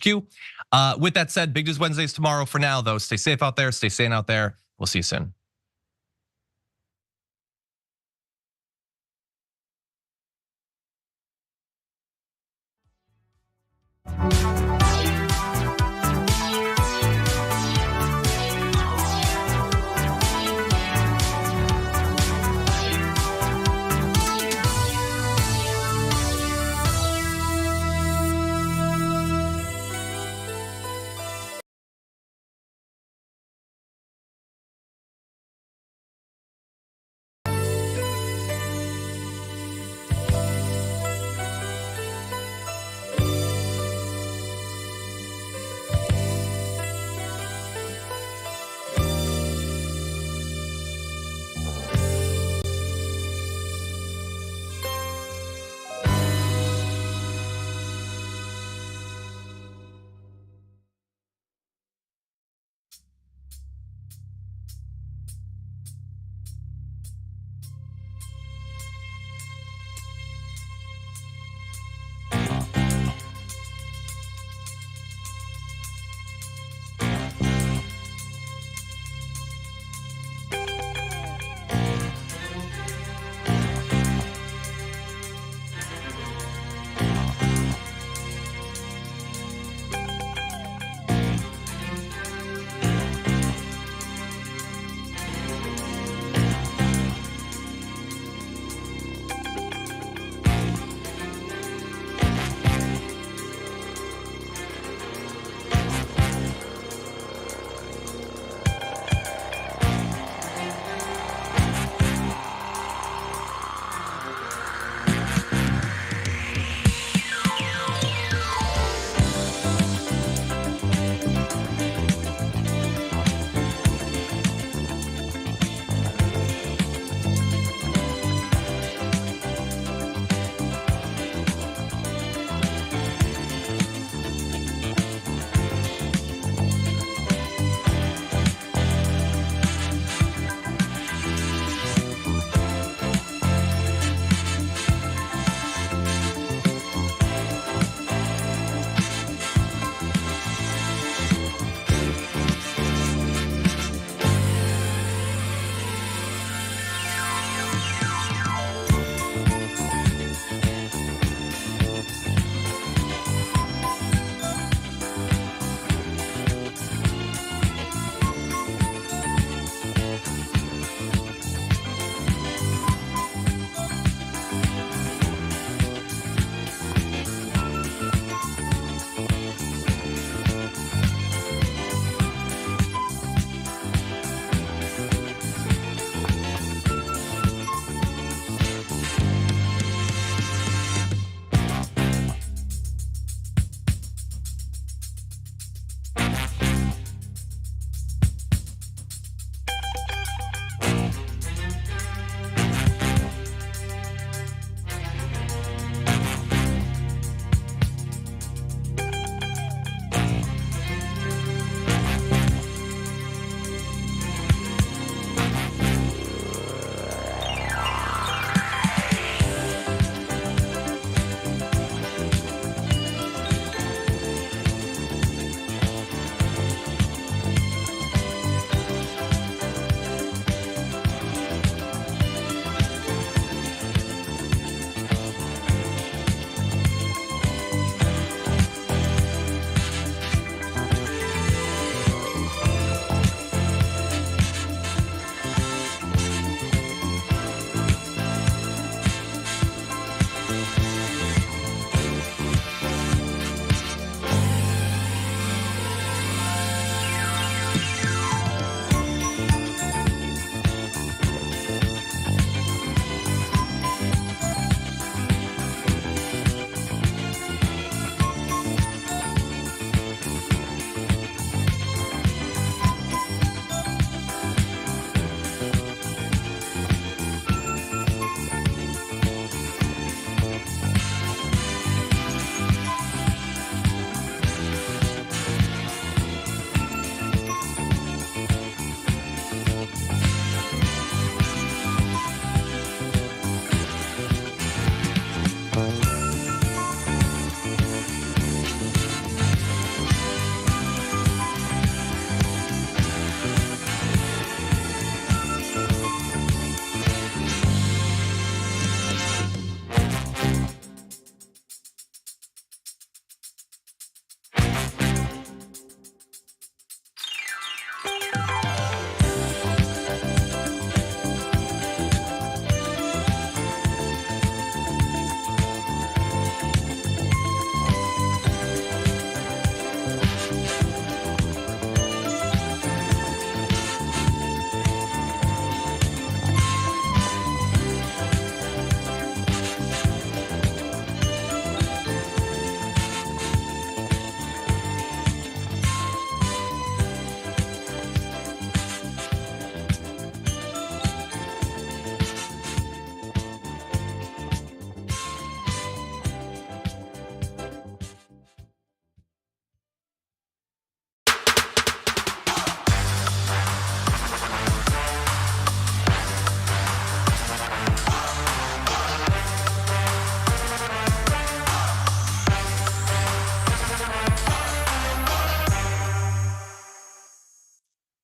Q. With that said, Big News Wednesdays tomorrow. For now, though, stay safe out there, stay sane out there. We'll see you soon.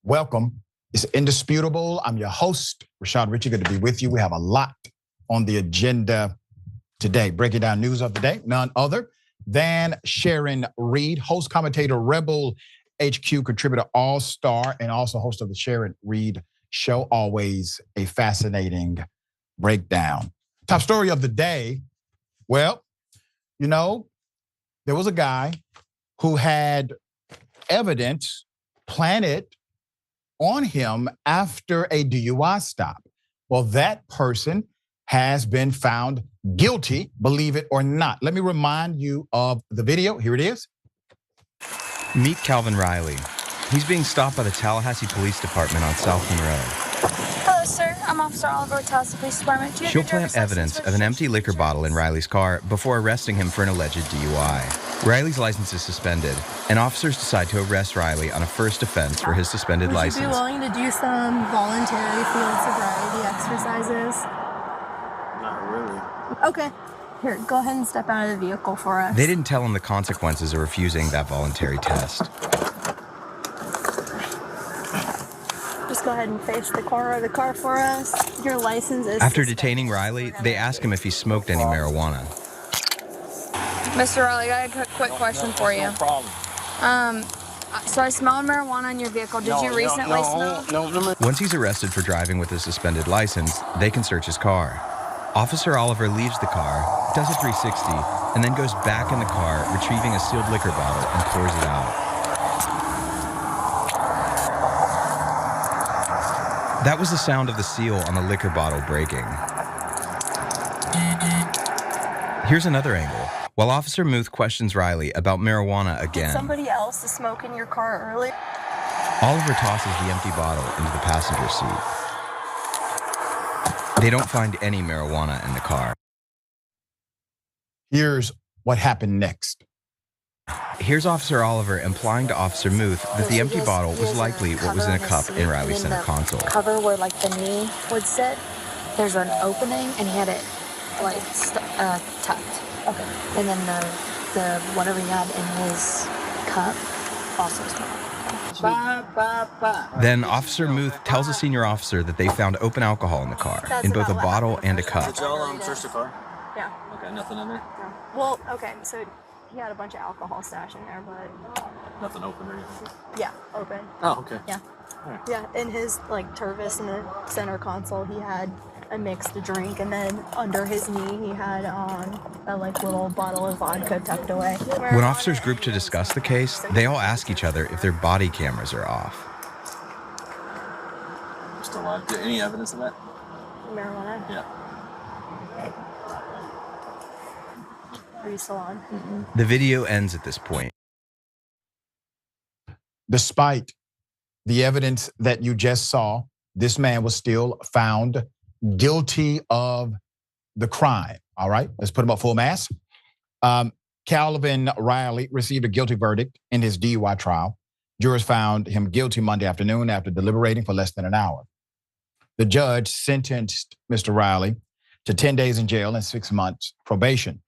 Welcome. It's indisputable. I'm your host, Rashad Ritchie. Good to be with you. We have a lot on the agenda today. Breaking down news of the day, none other than Sharon Reed, host, commentator, Rebel HQ contributor, all-star, and also host of the Sharon Reed Show. Always a fascinating breakdown. Top story of the day. Well, you know, there was a guy who had evidence planted on him after a DUI stop. Well, that person has been found guilty, believe it or not. Let me remind you of the video. Here it is. Meet Calvin Riley. He's being stopped by the Tallahassee Police Department on South Monroe. Hello, sir. I'm Officer Oliver with Tallahassee Police Department. She'll plant evidence of an empty liquor bottle in Riley's car before arresting him for an alleged DUI. Riley's license is suspended, and officers decide to arrest Riley on a first offense for his suspended license. Would you be willing to do some voluntary field sobriety exercises? Not really. Okay. Here, go ahead and step out of the vehicle for us. They didn't tell him the consequences of refusing that voluntary test. Just go ahead and face the corner of the car for us. Your license is After suspended. detaining Riley, they ask him if he smoked any marijuana. Mr. Riley, I got a quick question for you. No problem. So I smell marijuana in your vehicle. Did you recently smoke? No. Once he's arrested for driving with a suspended license, they can search his car. Officer Oliver leaves the car, does a 360, and then goes back in the car, retrieving a sealed liquor bottle and pours it out. That was the sound of the seal on the liquor bottle breaking. Here's another angle. While Officer Muth questions Riley about marijuana Did again, somebody else smoke in your car earlier? Oliver tosses the empty bottle into the passenger seat. They don't find any marijuana in the car. Here's what happened next. Here's Officer Oliver implying to Officer Muth that the empty bottle was likely what was in a cup in Riley's center console. Cover where like the knee would sit, there's an opening and he had it like tucked. Okay. And then the whatever he had in his cup also smelled. Then Officer Muth tells a senior officer that they found open alcohol in the car, in both a bottle and a cup. Did y'all search the car? Yeah. Okay, nothing in there? No. Well, okay, so he had a bunch of alcohol stashed in there, but Nothing open or anything? yeah, open. Oh, okay. Yeah. Right. Yeah, in his like Tervis in the center console, he had a mixed drink, and then under his knee, he had a like little bottle of vodka tucked away. When officers group to discuss the case, they all ask each other if their body cameras are off. Still alive. Any evidence of that? Marijuana? Yeah. Are you still on? The video ends at this point. Despite the evidence that you just saw, this man was still found guilty of the crime. All right, let's put him up full mass. Calvin Riley received a guilty verdict in his DUI trial. Jurors found him guilty Monday afternoon after deliberating for less than an hour. The judge sentenced Mr. Riley to 10 days in jail and 6 months probation.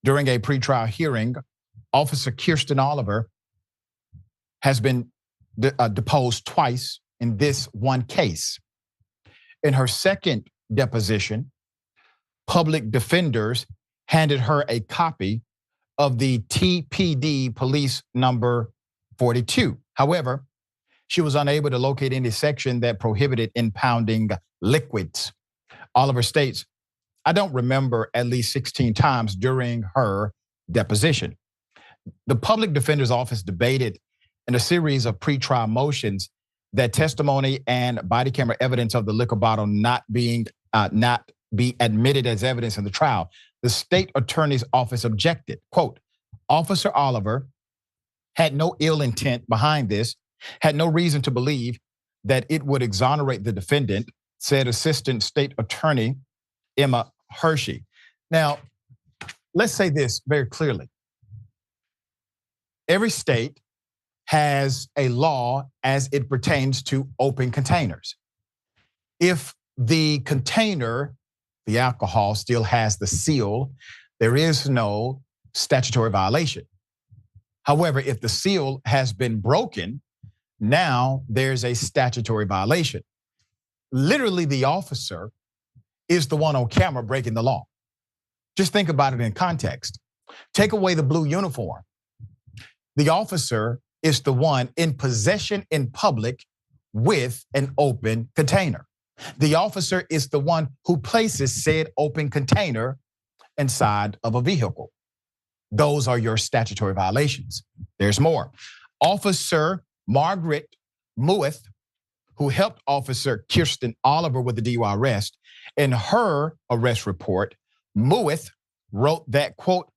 During a pretrial hearing, Officer Kirsten Oliver has been deposed twice in this one case. In her second deposition, public defenders handed her a copy of the TPD police number 42. However, she was unable to locate any section that prohibited impounding liquids. Oliver states, I don't remember at least 16 times during her deposition. The public defender's office debated in a series of pretrial motions that testimony and body camera evidence of the liquor bottle not be admitted as evidence in the trial. The state attorney's office objected. Quote, Officer Oliver had no ill intent behind this, had no reason to believe that it would exonerate the defendant, said Assistant State Attorney Emma Hershey. Now, let's say this very clearly. Every state has a law as it pertains to open containers. If the container, the alcohol, still has the seal, there is no statutory violation. However, if the seal has been broken, Now there's a statutory violation. Literally, the officer is the one on camera breaking the law. Just think about it in context. Take away the blue uniform. The officer is the one in possession in public with an open container. The officer is the one who places said open container inside of a vehicle. Those are your statutory violations. There's more. Officer Margaret Mueth, who helped Officer Kirsten Oliver with the DUI arrest, in her arrest report, Mueth wrote that, quote,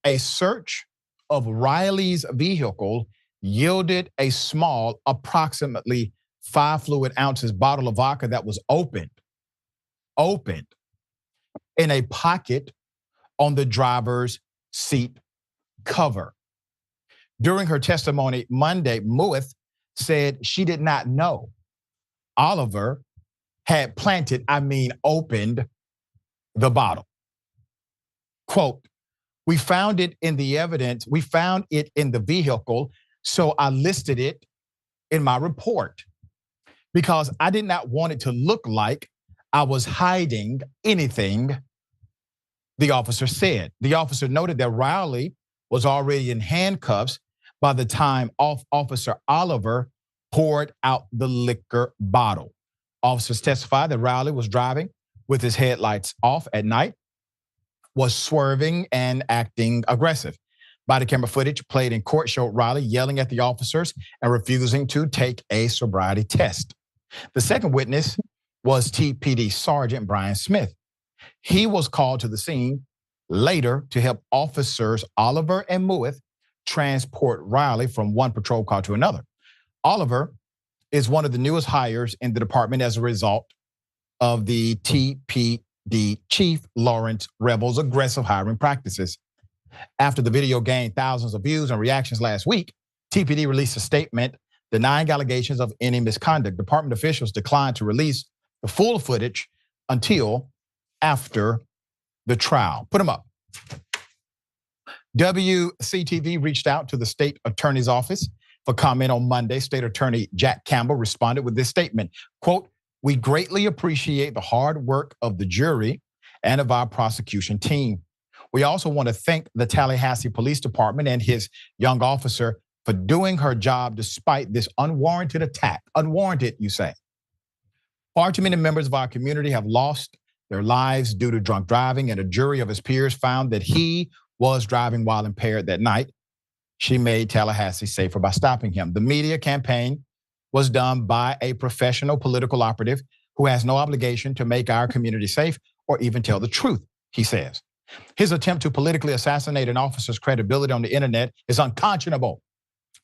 a search of Riley's vehicle yielded a small, approximately 5 fluid ounces bottle of vodka that was opened in a pocket on the driver's seat cover. During her testimony Monday, Mueth said she did not know Oliver had opened the bottle. Quote, we found it in the evidence, we found it in the vehicle, so I listed it in my report because I did not want it to look like I was hiding anything, the officer said. The officer noted that Riley was already in handcuffs by the time Officer Oliver poured out the liquor bottle. Officers testified that Riley was driving with his headlights off at night, was swerving and acting aggressive. Body camera footage played in court showed Riley yelling at the officers and refusing to take a sobriety test. The second witness was TPD Sergeant Brian Smith. He was called to the scene later to help officers Oliver and Mueth transport Riley from one patrol car to another. Oliver is one of the newest hires in the department as a result of the TPD Chief Lawrence Rebel's aggressive hiring practices. After the video gained thousands of views and reactions last week, TPD released a statement denying allegations of any misconduct. Department officials declined to release the full footage until after the trial. Put them up. WCTV reached out to the state attorney's office for comment on Monday. State Attorney Jack Campbell responded with this statement, quote, we greatly appreciate the hard work of the jury and of our prosecution team. We also want to thank the Tallahassee Police Department and his young officer for doing her job despite this unwarranted attack. Unwarranted, you say. Far too many members of our community have lost their lives due to drunk driving, and a jury of his peers found that he was driving while impaired that night. She made Tallahassee safer by stopping him. The media campaign was done by a professional political operative who has no obligation to make our community safe or even tell the truth, he says. His attempt to politically assassinate an officer's credibility on the internet is unconscionable.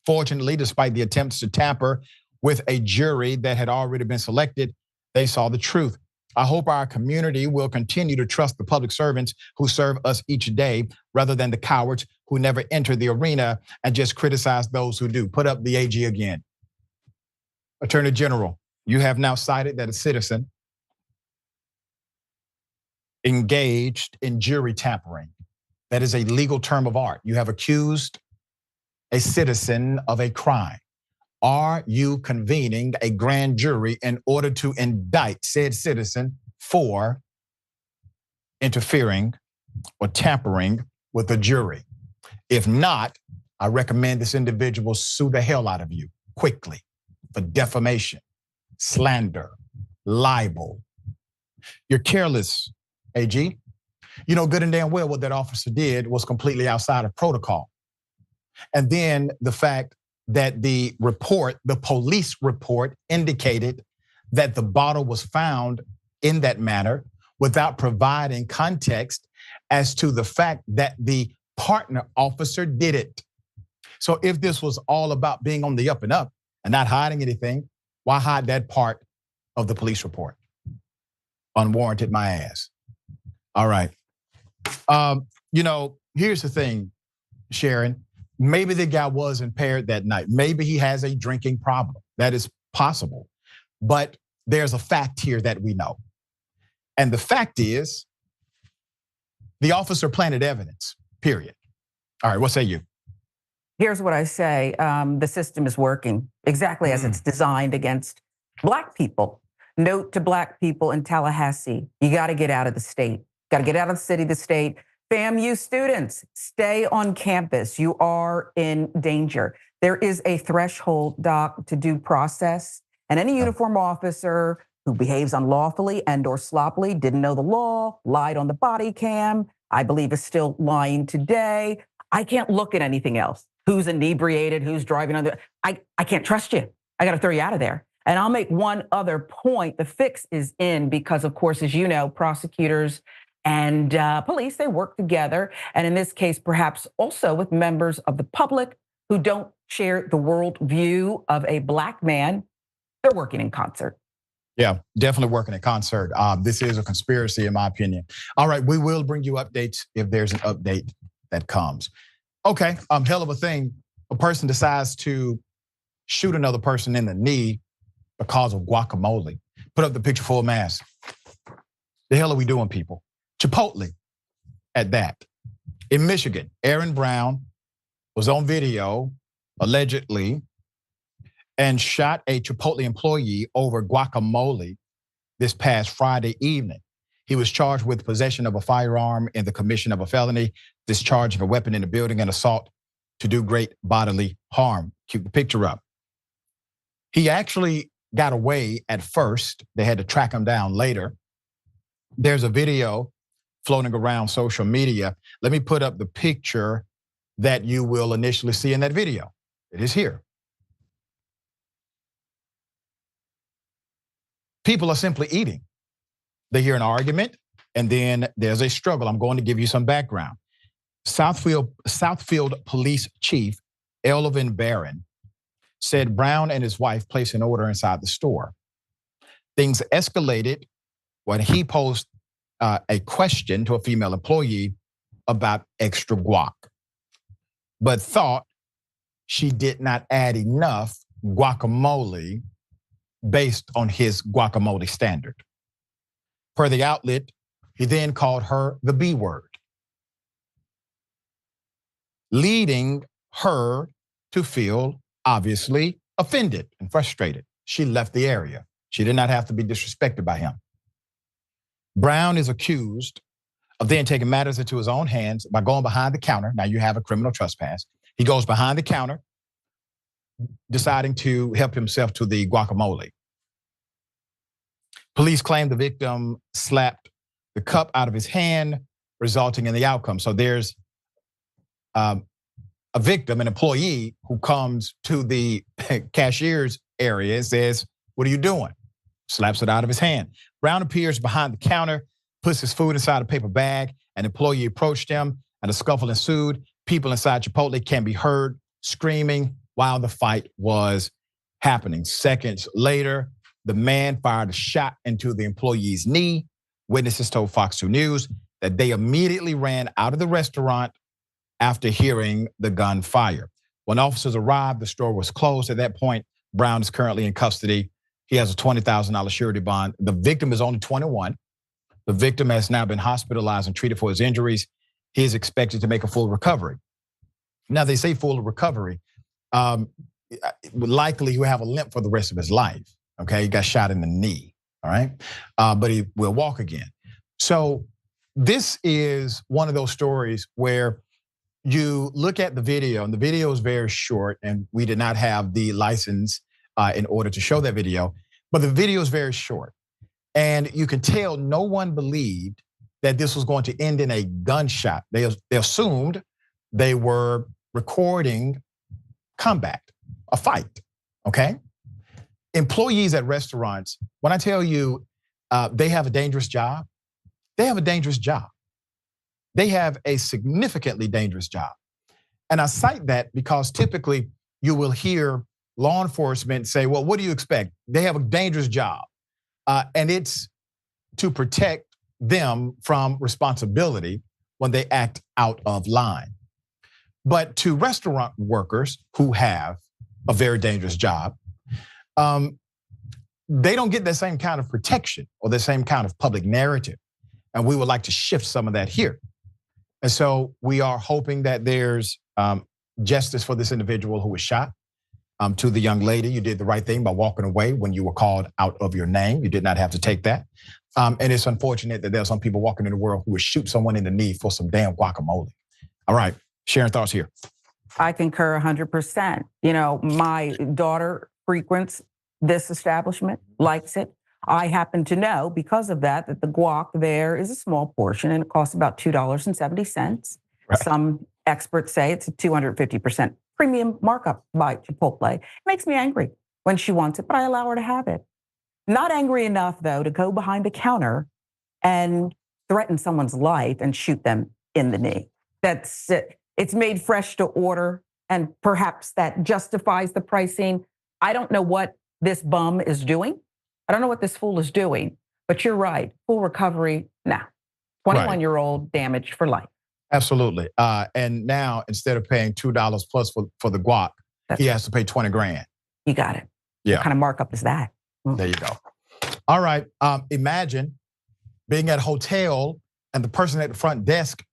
Fortunately, despite the attempts to tamper with a jury that had already been selected, they saw the truth. I hope our community will continue to trust the public servants who serve us each day rather than the cowards who never enter the arena and just criticize those who do. Put up the AG again. Attorney General, you have now cited that a citizen engaged in jury tampering. That is a legal term of art. You have accused a citizen of a crime. Are you convening a grand jury in order to indict said citizen for interfering or tampering with the jury? If not, I recommend this individual sue the hell out of you quickly for defamation, slander, libel. You're careless, AG. You know good and damn well what that officer did was completely outside of protocol. And then the fact that the police report indicated that the bottle was found in that manner without providing context as to the fact that the partner officer did it. So if this was all about being on the up and up and not hiding anything, why hide that part of the police report? Unwarranted my ass. All right. Here's the thing, Sharon. Maybe the guy was impaired that night. Maybe he has a drinking problem. That is possible. But there's a fact here that we know. And the fact is, the officer planted evidence, period. All right, what say you? Here's what I say. The system is working exactly as it's designed against Black people. Note to Black people in Tallahassee, you got to get out of the state. Got to get out of the city, the state. FAMU students, stay on campus. You are in danger. There is a threshold, Doc, to due process. And any uniform officer who behaves unlawfully and or sloppily, didn't know the law, lied on the body cam, I believe is still lying today. I can't look at anything else. Who's inebriated, who's driving under, I can't trust you. I got to throw you out of there. And I'll make one other point. The fix is in because, of course, as you know, prosecutors and police, they work together. And in this case, perhaps also with members of the public who don't share the worldview of a Black man, they're working in concert. Yeah, definitely working in concert. This is a conspiracy, in my opinion. All right, we will bring you updates if there's an update that comes. Okay, hell of a thing. A person decides to shoot another person in the knee because of guacamole. Put up the picture full mass. The hell are we doing, people? Chipotle at that. In Michigan, Aaron Brown was on video, allegedly, and shot a Chipotle employee over guacamole this past Friday evening. He was charged with possession of a firearm in the commission of a felony, discharge of a weapon in the building, and assault to do great bodily harm. Keep the picture up. He actually got away at first. They had to track him down later. There's a video floating around social media. Let me put up the picture that you will initially see in that video. It is here. People are simply eating. They hear an argument, and then there's a struggle. I'm going to give you some background. Southfield Police Chief Elvin Barron said Brown and his wife placed an order inside the store. Things escalated when he posed a question to a female employee about extra guac, but thought she did not add enough guacamole based on his guacamole standard. Per the outlet, he then called her the B word, leading her to feel obviously offended and frustrated. She left the area. She did not have to be disrespected by him. Brown is accused of then taking matters into his own hands by going behind the counter. Now you have a criminal trespass. He goes behind the counter, deciding to help himself to the guacamole. Police claim the victim slapped the cup out of his hand, resulting in the outcome. So there's a victim, an employee, who comes to the cashier's area and says, "What are you doing?" Slaps it out of his hand. Brown appears behind the counter, puts his food inside a paper bag. An employee approached him and a scuffle ensued. People inside Chipotle can be heard screaming while the fight was happening. Seconds later, the man fired a shot into the employee's knee. Witnesses told Fox 2 News that they immediately ran out of the restaurant after hearing the gunfire. When officers arrived, the store was closed at that point. Brown is currently in custody. He has a $20,000 surety bond. The victim is only 21. The victim has now been hospitalized and treated for his injuries. He is expected to make a full recovery. Now, they say full recovery. Likely he will have a limp for the rest of his life. Okay, he got shot in the knee, all right? But he will walk again. So this is one of those stories where you look at the video, and the video is very short, and we did not have the license in order to show that video, but the video is very short. And you can tell no one believed that this was going to end in a gunshot. They assumed they were recording combat, a fight, okay? Employees at restaurants, when I tell you they have a dangerous job, they have a dangerous job. They have a significantly dangerous job. And I cite that because typically you will hear law enforcement say, well, what do you expect? They have a dangerous job. And it's to protect them from responsibility when they act out of line. But to restaurant workers who have a very dangerous job, they don't get that same kind of protection or the same kind of public narrative. And we would like to shift some of that here. And so we are hoping that there's justice for this individual who was shot. To the young lady, you did the right thing by walking away when you were called out of your name. You did not have to take that. And it's unfortunate that there are some people walking in the world who would shoot someone in the knee for some damn guacamole. All right, Sharon, thoughts here. I concur 100%. You know, my daughter frequents this establishment, likes it. I happen to know because of that the guac there is a small portion and it costs about $2.70. Right. Some experts say it's a 250% premium markup by Chipotle. It makes me angry when she wants it, but I allow her to have it. Not angry enough, though, to go behind the counter and threaten someone's life and shoot them in the knee. That's it. It's made fresh to order, and perhaps that justifies the pricing. I don't know what this bum is doing. I don't know what this fool is doing, but you're right. Full recovery, nah. 21-year-old damaged for life. Absolutely. And now, instead of paying $2 plus for the guac, he has to pay 20 grand. You got it. Yeah. What kind of markup is that? There you go. All right. Imagine being at a hotel and the person at the front desk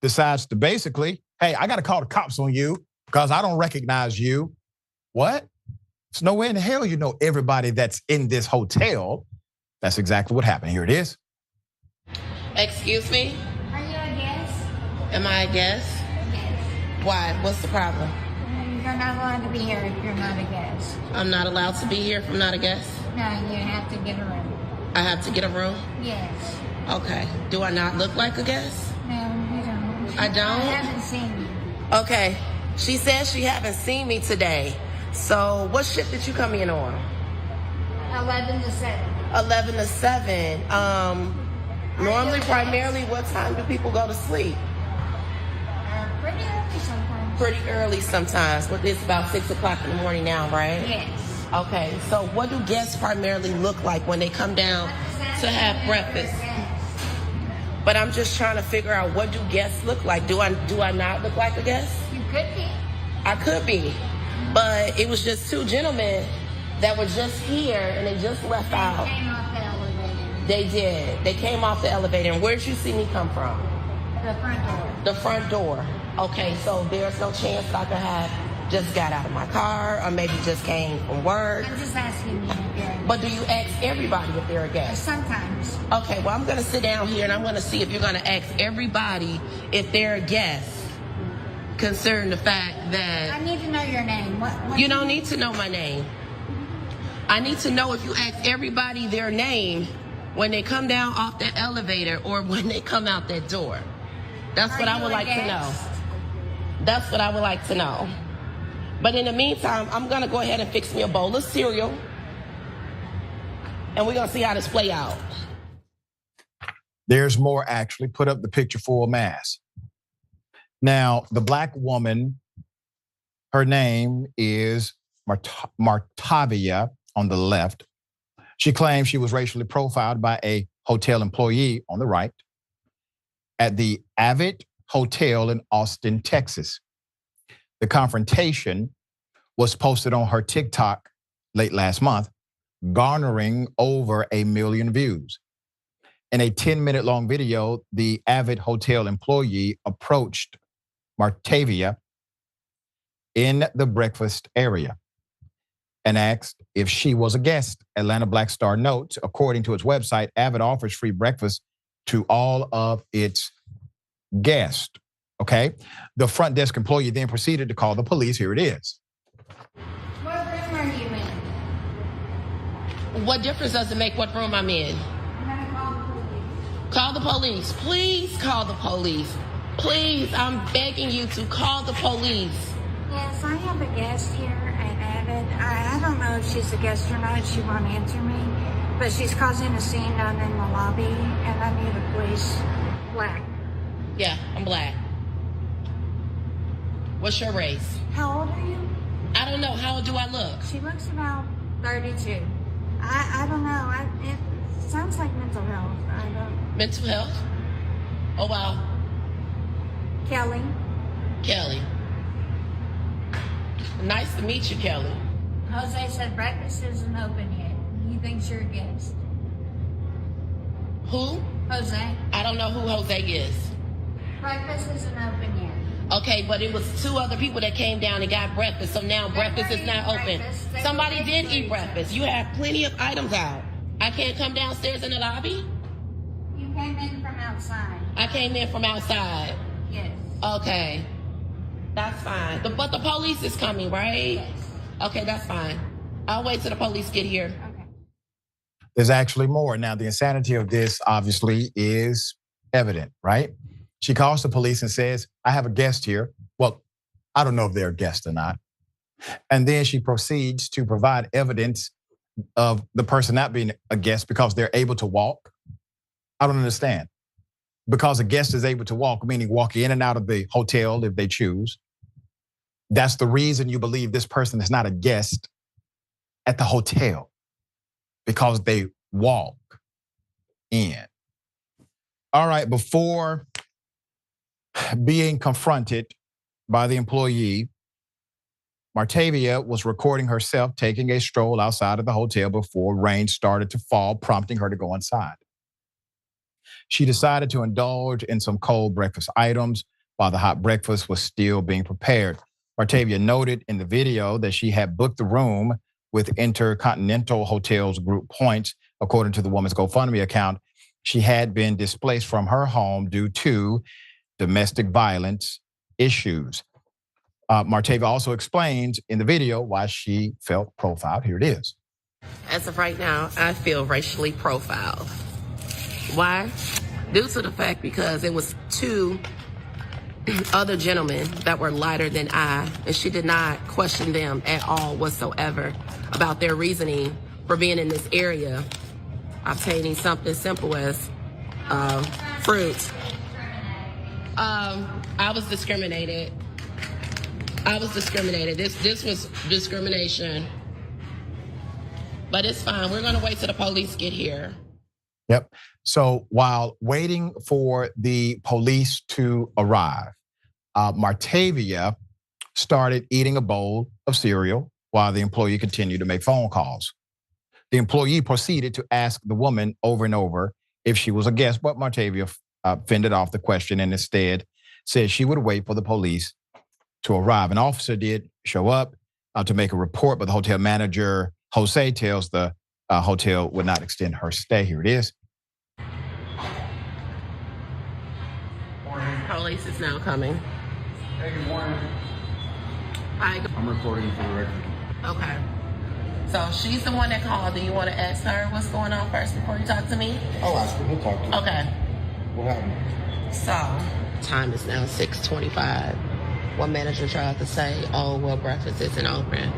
decides to basically, hey, I got to call the cops on you because I don't recognize you. What? There's no way in hell you know everybody that's in this hotel. That's exactly what happened. Here it is. Excuse me? Are you a guest? Am I a guest? Yes. Why? What's the problem? You're not allowed to be here if you're not a guest. I'm not allowed to be here if I'm not a guest? No, you have to get a room. I have to get a room? Yes. Okay. Do I not look like a guest? No, you don't. I don't? I haven't seen you. Okay. She says she haven't seen me today. So what shift did you come in on? 11 to 7. 11 to 7. Normally, primarily, what time do people go to sleep? Pretty early sometimes. Pretty early sometimes, but it's about 6 o'clock in the morning now, right? Yes. Okay, so what do guests primarily look like when they come down to have breakfast? But I'm just trying to figure out, what do guests look like? Do I not look like a guest? You could be. I could be, but it was just two gentlemen that were just here and they just left out. They came off the elevator. They did. They came off the elevator. And where did you see me come from? The front door. The front door. Okay, so there's no chance that I could have just got out of my car or maybe just came from work. I'm just asking you if you're a guest. But do you ask everybody if they're a guest? Sometimes. Okay, well, I'm going to sit down here and I'm going to see if you're going to ask everybody if they're a guest, concerning the fact that... I need to know your name. What You don't need to know my name. I need to know if you ask everybody their name when they come down off the elevator or when they come out that door. That's what I would like to know. That's what I would like to know. But in the meantime, I'm going to go ahead and fix me a bowl of cereal. And we're going to see how this play out. There's more, actually. Put up the picture full mass. Now, the black woman, her name is Martavia on the left. She claims she was racially profiled by a hotel employee on the right at the Avid Hotel in Austin, Texas. The confrontation was posted on her TikTok late last month, garnering over 1 million views. In a 10-minute long video, the Avid Hotel employee approached Martavia in the breakfast area and asked if she was a guest. Atlanta Black Star notes, according to its website, Avid offers free breakfast to all of its guests. Okay? The front desk employee then proceeded to call the police. Here it is. What room are you in? What difference does it make what room I'm in? I'm going to call the police. Call the police. Please call the police. Please, I'm begging you to call the police. Yes, I have a guest here at Avid. I don't know if she's a guest or not. She won't answer me. But she's causing a scene down in the lobby, and I need the police. Black. Yeah, I'm black. What's your race? How old are you? I don't know. How do I look? She looks about 32. I don't know. It sounds like mental health. I don't. Mental health? Oh, wow. Kelly. Kelly. Nice to meet you, Kelly. Jose said breakfast isn't open yet. He thinks you're a guest. Who? Jose. I don't know who Jose is. Breakfast isn't open yet. Okay, but it was 2 other people that came down and got breakfast, so now breakfast is not open. Somebody did eat breakfast. You have plenty of items out. I can't come downstairs in the lobby? You came in from outside. I came in from outside. Yes. Okay, that's fine. But the police is coming, right? Yes. Okay, that's fine. I'll wait till the police get here. Okay. There's actually more. Now, the insanity of this obviously is evident, right? She calls the police and says, I have a guest here. Well, I don't know if they're a guest or not. And then she proceeds to provide evidence of the person not being a guest because they're able to walk. I don't understand. Because a guest is able to walk, meaning walk in and out of the hotel if they choose. That's the reason you believe this person is not a guest at the hotel, because they walk in. All right, before being confronted by the employee, Martavia was recording herself taking a stroll outside of the hotel before rain started to fall, prompting her to go inside. She decided to indulge in some cold breakfast items while the hot breakfast was still being prepared. Martavia noted in the video that she had booked the room with Intercontinental Hotels Group points. According to the woman's GoFundMe account, she had been displaced from her home due to domestic violence issues. Martavia also explains in the video why she felt profiled. Here it is. As of right now, I feel racially profiled. Why? Due to the fact because it was 2 other gentlemen that were lighter than I, and she did not question them at all whatsoever about their reasoning for being in this area, obtaining something simple as fruit. I was discriminated. This was discrimination. But it's fine. We're gonna wait till the police get here. Yep. So while waiting for the police to arrive, Martavia started eating a bowl of cereal while the employee continued to make phone calls. The employee proceeded to ask the woman over and over if she was a guest, but Martavia fended off the question and instead said she would wait for the police to arrive. An officer did show up to make a report, but the hotel manager, Jose, tells the hotel would not extend her stay. Here it is. Police is now coming. Hey, good morning. Hi. I'm recording for the record. Okay. So she's the one that called. Do you want to ask her what's going on first before you talk to me? I'll ask her. We'll talk to her. Okay. What happened? So, time is now 6:25. One manager tried to say, oh, well, breakfast isn't open.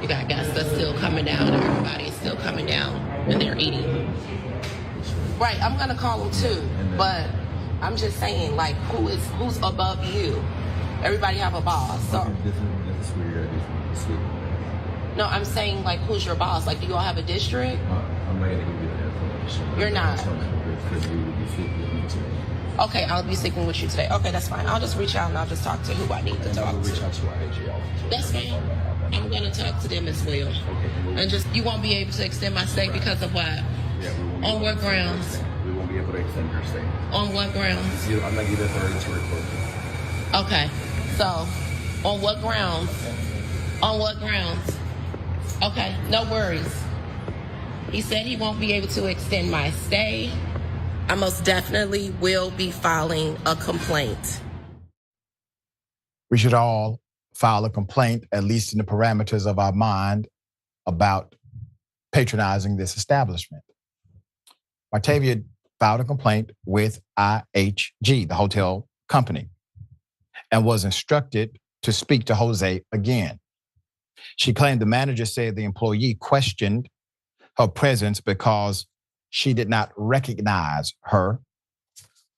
You got guests that's still coming down. Everybody's still coming down and they're eating. Right, I'm going to call them too. But I'm just saying, like, who's above you? Everybody have a boss. So. This is where you're at. No, I'm saying, like, who's your boss? Like, do you all have a district? I'm not going to give you that information. You're not? Because we will be speaking with you today. Okay, I'll be speaking with you today. Okay, that's fine. I'll just reach out and I'll just talk to who I need to talk to. Reach out to our AG officer. That's fine. I'm going to talk to them as well. Okay. And just, you won't be able to extend my stay because of what? Yeah, we won't. On what grounds? We won't be able to extend your stay. On what grounds? I'm not giving authority to record you. Okay, so on what grounds? On what grounds? Okay, no worries. He said he won't be able to extend my stay. I most definitely will be filing a complaint. We should all file a complaint, at least in the parameters of our mind, about patronizing this establishment. Martavia filed a complaint with IHG, the hotel company, and was instructed to speak to Jose again. She claimed the manager said the employee questioned her presence because she did not recognize her,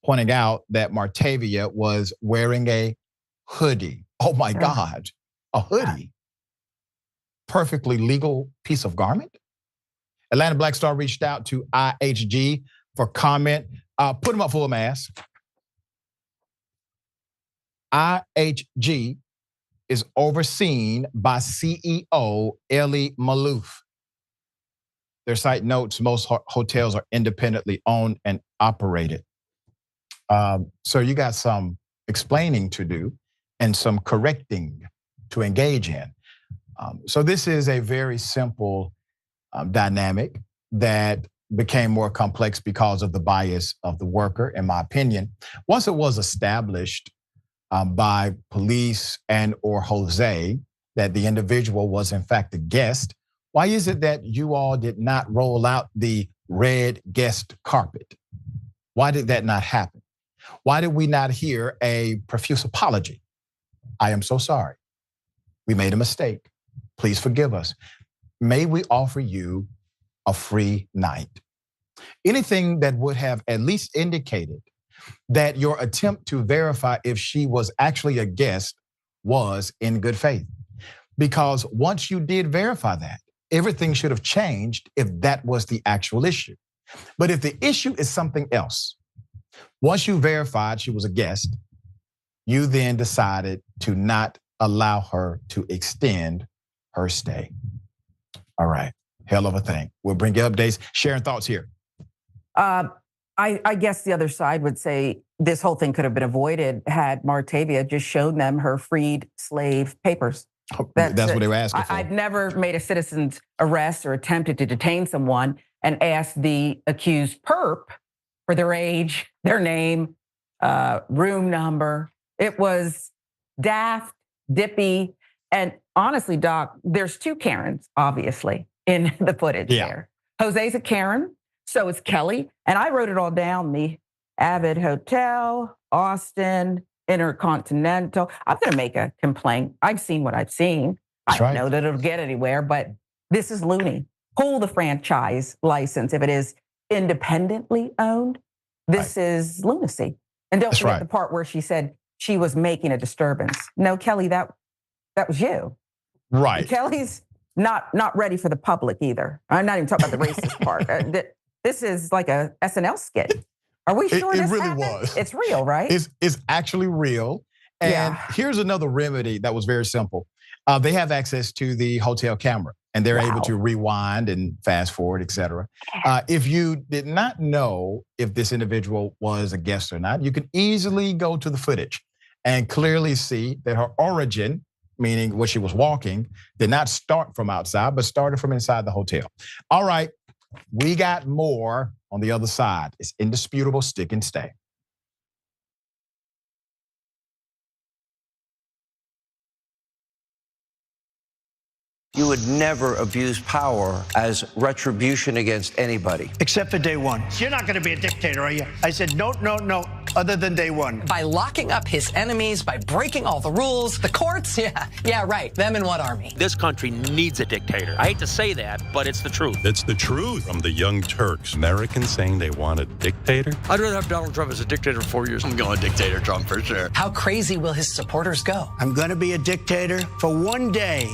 pointing out that Martavia was wearing a hoodie. Oh my God, a hoodie. Perfectly legal piece of garment. Atlanta Black Star reached out to IHG for comment. Put them up full mask. IHG is overseen by CEO Eli Malouf. Their site notes most hotels are independently owned and operated. So you got some explaining to do. and some correcting to engage in. So this is a very simple dynamic that became more complex because of the bias of the worker, in my opinion. Once it was established by police and or Jose that the individual was in fact a guest, why is it that you all did not roll out the red guest carpet? Why did that not happen? Why did we not hear a profuse apology? I am so sorry. We made a mistake. Please forgive us. May we offer you a free night? Anything that would have at least indicated that your attempt to verify if she was actually a guest was in good faith. Because once you did verify that, everything should have changed if that was the actual issue. But if the issue is something else, once you verified she was a guest, you then decided to not allow her to extend her stay. All right, hell of a thing. We'll bring you updates. Sharing thoughts here. I guess the other side would say this whole thing could have been avoided had Martavia just shown them her freed slave papers. That's what they were asking for. I've never made a citizen's arrest or attempted to detain someone and asked the accused perp for their age, their name, room number. It was daft, dippy, and honestly, Doc, there's two Karens, obviously, in the footage there. Jose's a Karen, so is Kelly, and I wrote it all down, the Avid Hotel, Austin, Intercontinental. I'm gonna make a complaint. I've seen what I've seen. I don't know that it'll get anywhere, but this is loony. Pull the franchise license if it is independently owned. This is lunacy. And don't forget the part where she said she was making a disturbance. No, Kelly, that was you. Right. Kelly's not ready for the public either. I'm not even talking about the racist part. This is like a SNL skit. Are we sure this really happened? was. It's real, right? It's actually real. And here's another remedy that was very simple. They have access to the hotel camera and they're able to rewind and fast forward, et cetera. If you did not know if this individual was a guest or not, you can easily go to the footage and clearly see that her origin, meaning where she was walking, did not start from outside, but started from inside the hotel. All right, we got more on the other side. It's indisputable, stick and stay. You would never abuse power as retribution against anybody. Except for day one. You're not going to be a dictator, are you? I said no, other than day one. By locking up his enemies, by breaking all the rules, the courts, yeah, right. Them and what army? This country needs a dictator. I hate to say that, but it's the truth. It's the truth from the Young Turks. Americans saying they want a dictator? I'd rather have Donald Trump as a dictator for 4 years. I'm going dictator Trump for sure. How crazy will his supporters go? I'm going to be a dictator for one day.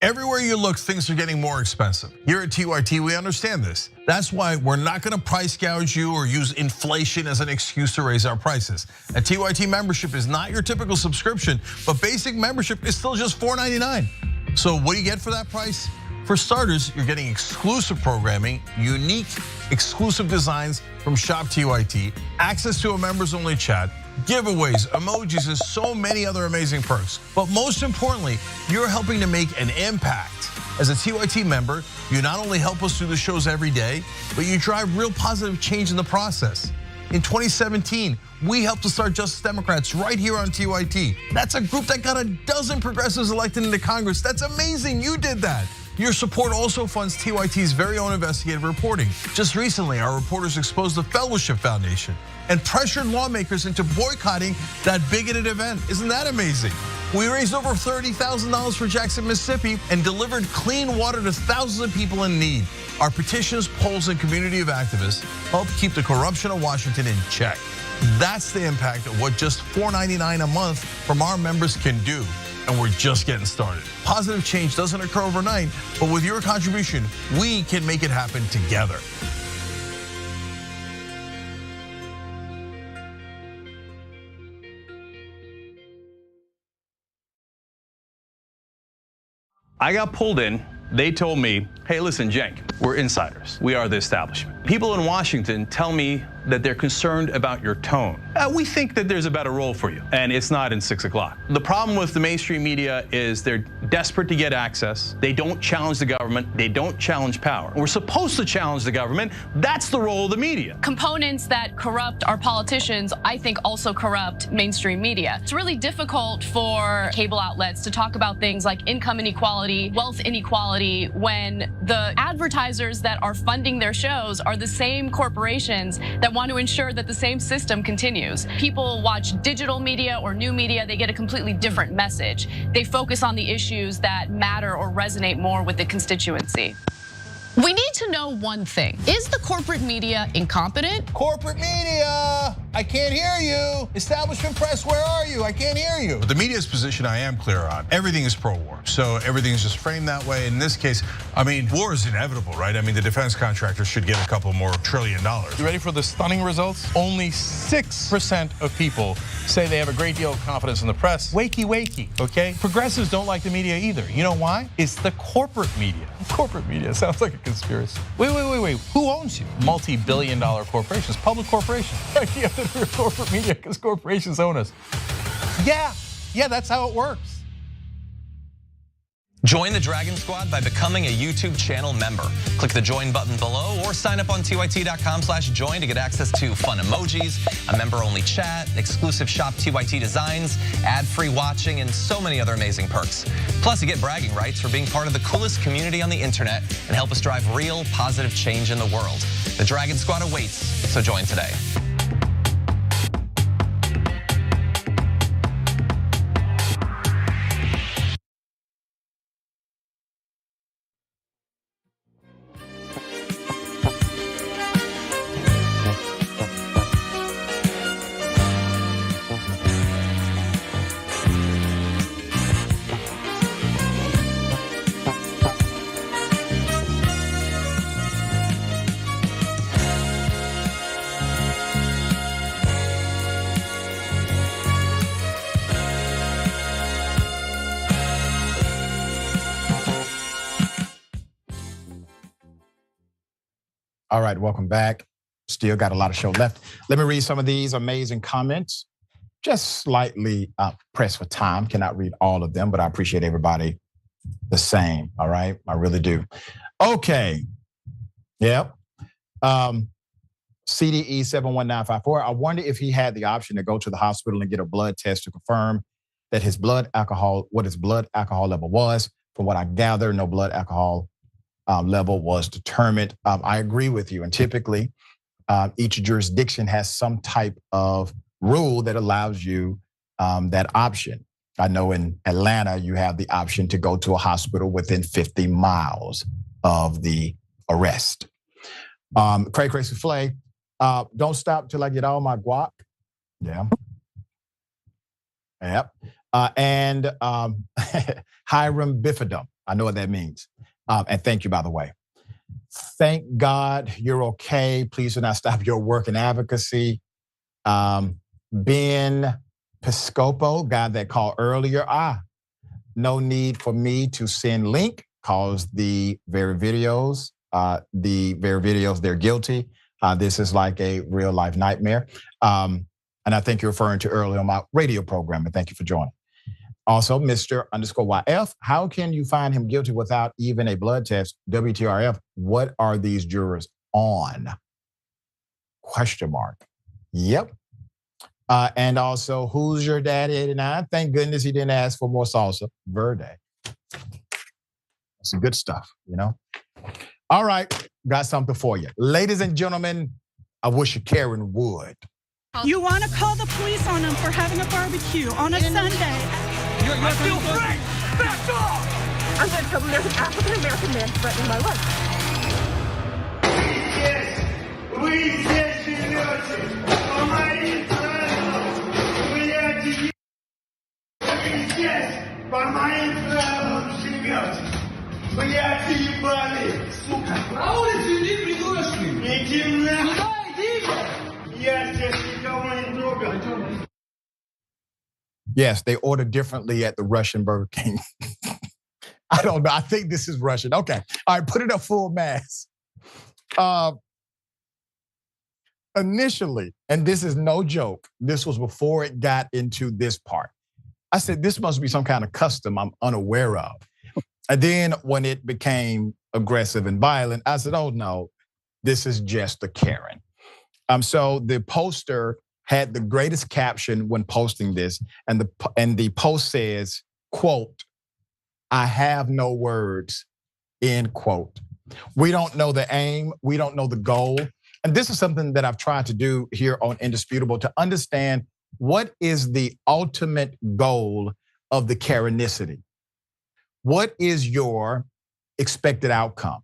Everywhere you look, things are getting more expensive. Here at TYT, we understand this. That's why we're not gonna price gouge you or use inflation as an excuse to raise our prices. A TYT membership is not your typical subscription, but basic membership is still just $4.99. So what do you get for that price? For starters, you're getting exclusive programming, unique, exclusive designs from Shop TYT, access to a members-only chat, giveaways, emojis, and so many other amazing perks. But most importantly, you're helping to make an impact. As a TYT member, you not only help us do the shows every day, but you drive real positive change in the process. In 2017, we helped to start Justice Democrats right here on TYT. That's a group that got 12 progressives elected into Congress. That's amazing, you did that. Your support also funds TYT's very own investigative reporting. Just recently, our reporters exposed the Fellowship Foundation and pressured lawmakers into boycotting that bigoted event. Isn't that amazing? We raised over $30,000 for Jackson, Mississippi and delivered clean water to thousands of people in need. Our petitions, polls, and community of activists help keep the corruption of Washington in check. That's the impact of what just $4.99 a month from our members can do. And we're just getting started. Positive change doesn't occur overnight, but with your contribution, we can make it happen together. I got pulled in They told me, hey, listen, Cenk, we're insiders. We are the establishment. People in Washington tell me that they're concerned about your tone. We think that there's a better role for you, and it's not in 6 o'clock. The problem with the mainstream media is they're desperate to get access. They don't challenge the government. They don't challenge power. We're supposed to challenge the government. That's the role of the media. Components that corrupt our politicians, I think, also corrupt mainstream media. It's really difficult for cable outlets to talk about things like income inequality, wealth inequality, when the advertisers that are funding their shows are the same corporations that want to ensure that the same system continues. People watch digital media or new media, they get a completely different message. They focus on the issues that matter or resonate more with the constituency. We need to know one thing. Is the corporate media incompetent? Corporate media, I can't hear you. Establishment press, where are you? I can't hear you. But the media's position I am clear on. Everything is pro-war, so everything is just framed that way. In this case, I mean, war is inevitable, right? I mean, the defense contractors should get a couple more $1 trillion. You ready for the stunning results? Only 6% of people say they have a great deal of confidence in the press. Wakey, wakey, okay? Progressives don't like the media either. You know why? It's the corporate media. Corporate media sounds like a conspiracy. Wait. Who owns you? Multi-billion-dollar corporations, public corporations. Right? You have to do corporate media because corporations own us. Yeah, that's how it works. Join the Dragon Squad by becoming a YouTube channel member. Click the join button below or sign up on tyt.com/join to get access to fun emojis, a member-only chat, exclusive shop TYT designs, ad-free watching, and so many other amazing perks. Plus, you get bragging rights for being part of the coolest community on the internet and help us drive real, positive change in the world. The Dragon Squad awaits, so join today. All right, welcome back. Still got a lot of show left. Let me read some of these amazing comments. Just slightly pressed for time. Cannot read all of them, but I appreciate everybody the same. All right, I really do. Okay. Yep. CDE 71954. I wonder if he had the option to go to the hospital and get a blood test to confirm that his blood alcohol, what his blood alcohol level was. From what I gather, no blood alcohol level was determined. I agree with you. And typically, each jurisdiction has some type of rule that allows you that option. I know in Atlanta, you have the option to go to a hospital within 50 miles of the arrest. Cray Souffle, don't stop till I get all my guac. Yeah. Yep. And Hiram bifidum. I know what that means. And thank you, by the way. Thank God you're okay. Please do not stop your work in advocacy. Ben Piscopo, guy that called earlier. No need for me to send link, cause the very videos, they're guilty. This is like a real life nightmare. And I think you're referring to earlier on my radio program, and thank you for joining. Also, Mr_YF, how can you find him guilty without even a blood test? WTRF, what are these jurors on? Question mark. Yep. And also, who's your daddy 89? Thank goodness he didn't ask for more salsa. Verde. Some good stuff, you know? All right, got something for you. Ladies and gentlemen, I wish Karen would. You want to call the police on them for having a barbecue on a Sunday. I feel free! Back off! I'm going to trouble. There's an African-American man threatening my life. Yes, they order differently at the Russian Burger King. I don't know. I think this is Russian. Okay. All right, put it up full mass. Initially, and this is no joke, this was before it got into this part. I said, this must be some kind of custom I'm unaware of. And then when it became aggressive and violent, I said, oh no, this is just a Karen. So the poster had the greatest caption when posting this, and the post says, quote, "I have no words," end quote. We don't know the aim, we don't know the goal. And this is something that I've tried to do here on Indisputable, to understand what is the ultimate goal of the Karenicity. What is your expected outcome?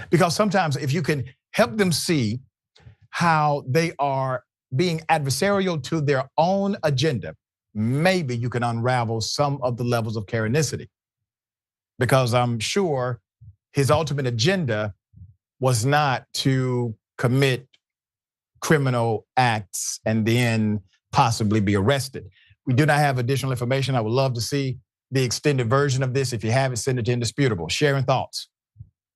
Because sometimes if you can help them see how they are being adversarial to their own agenda, maybe you can unravel some of the levels of Karenicity. Because I'm sure his ultimate agenda was not to commit criminal acts and then possibly be arrested. We do not have additional information. I would love to see the extended version of this. If you have it, send it to Indisputable. Sharon, thoughts?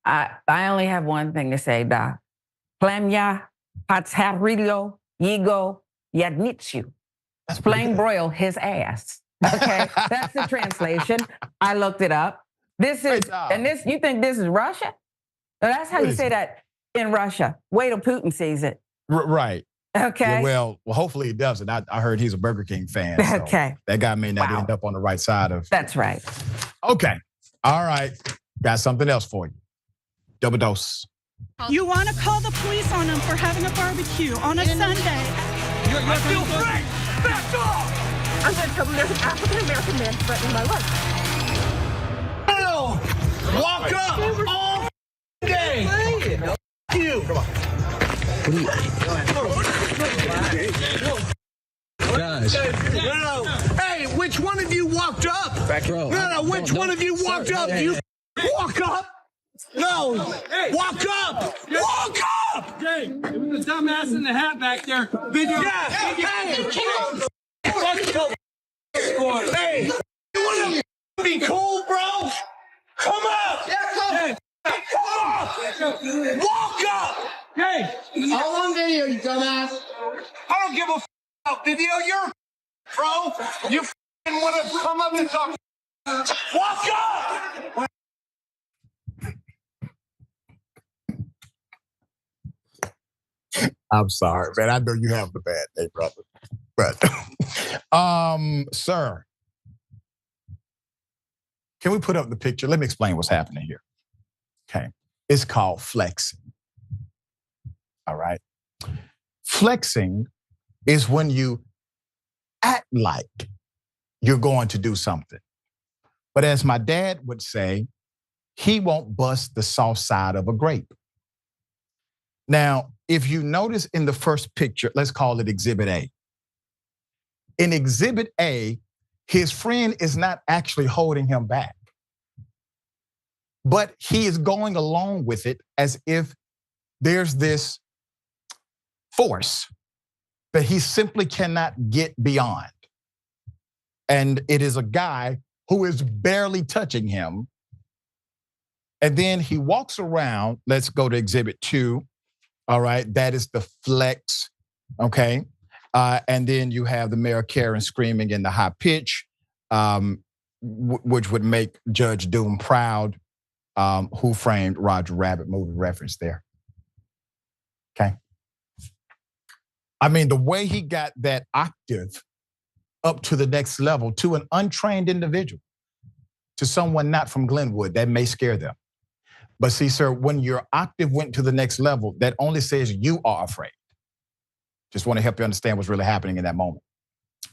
I only have one thing to say, da. Plemya patsharilio yigo yadnitsu. Plain broil his ass. Okay, that's the translation. I looked it up. This is, and this, you think this is Russia? No, that's how you say that in Russia. Wait till Putin sees it. Right. Okay. Yeah, well, hopefully he doesn't. I heard he's a Burger King fan. So okay. That guy may not end up on the right side of. That's right. Okay. All right. Got something else for you. Double dose. You want to call the police on him for having a barbecue on a Sunday. You're still free! Back off! I'm going to tell them there's an African-American man threatening my life. Walk up all day. You. Come on. Guys. Hey, which one of you walked up? Back row. No, which one of you walked up? You walk up? No. Walk up. Walk up. Jay, it was the dumbass in the hat back there. Video. Yeah. Hey, you want to be cool, bro? Come up! Yeah, come on! Walk up! Hey! All on video, you dumbass! I don't give a about video. You're bro. You want to come up and talk. Walk up! I'm sorry, man. I know you have the bad day, brother. But, sir. Can we put up the picture? Let me explain what's happening here. Okay. It's called flexing. All right. Flexing is when you act like you're going to do something. But as my dad would say, he won't bust the soft side of a grape. Now, if you notice in the first picture, let's call it Exhibit A. In Exhibit A, his friend is not actually holding him back, but he is going along with it as if there's this force that he simply cannot get beyond. And it is a guy who is barely touching him. And then he walks around. Let's go to Exhibit 2. All right, that is the flex, okay? And then you have the Mayor Karen screaming in the high pitch, which would make Judge Doom proud. Who Framed Roger Rabbit movie reference there. Okay. I mean, the way he got that octave up to the next level to an untrained individual, to someone not from Glenwood, that may scare them. But see, sir, when your octave went to the next level, that only says you are afraid. Just want to help you understand what's really happening in that moment.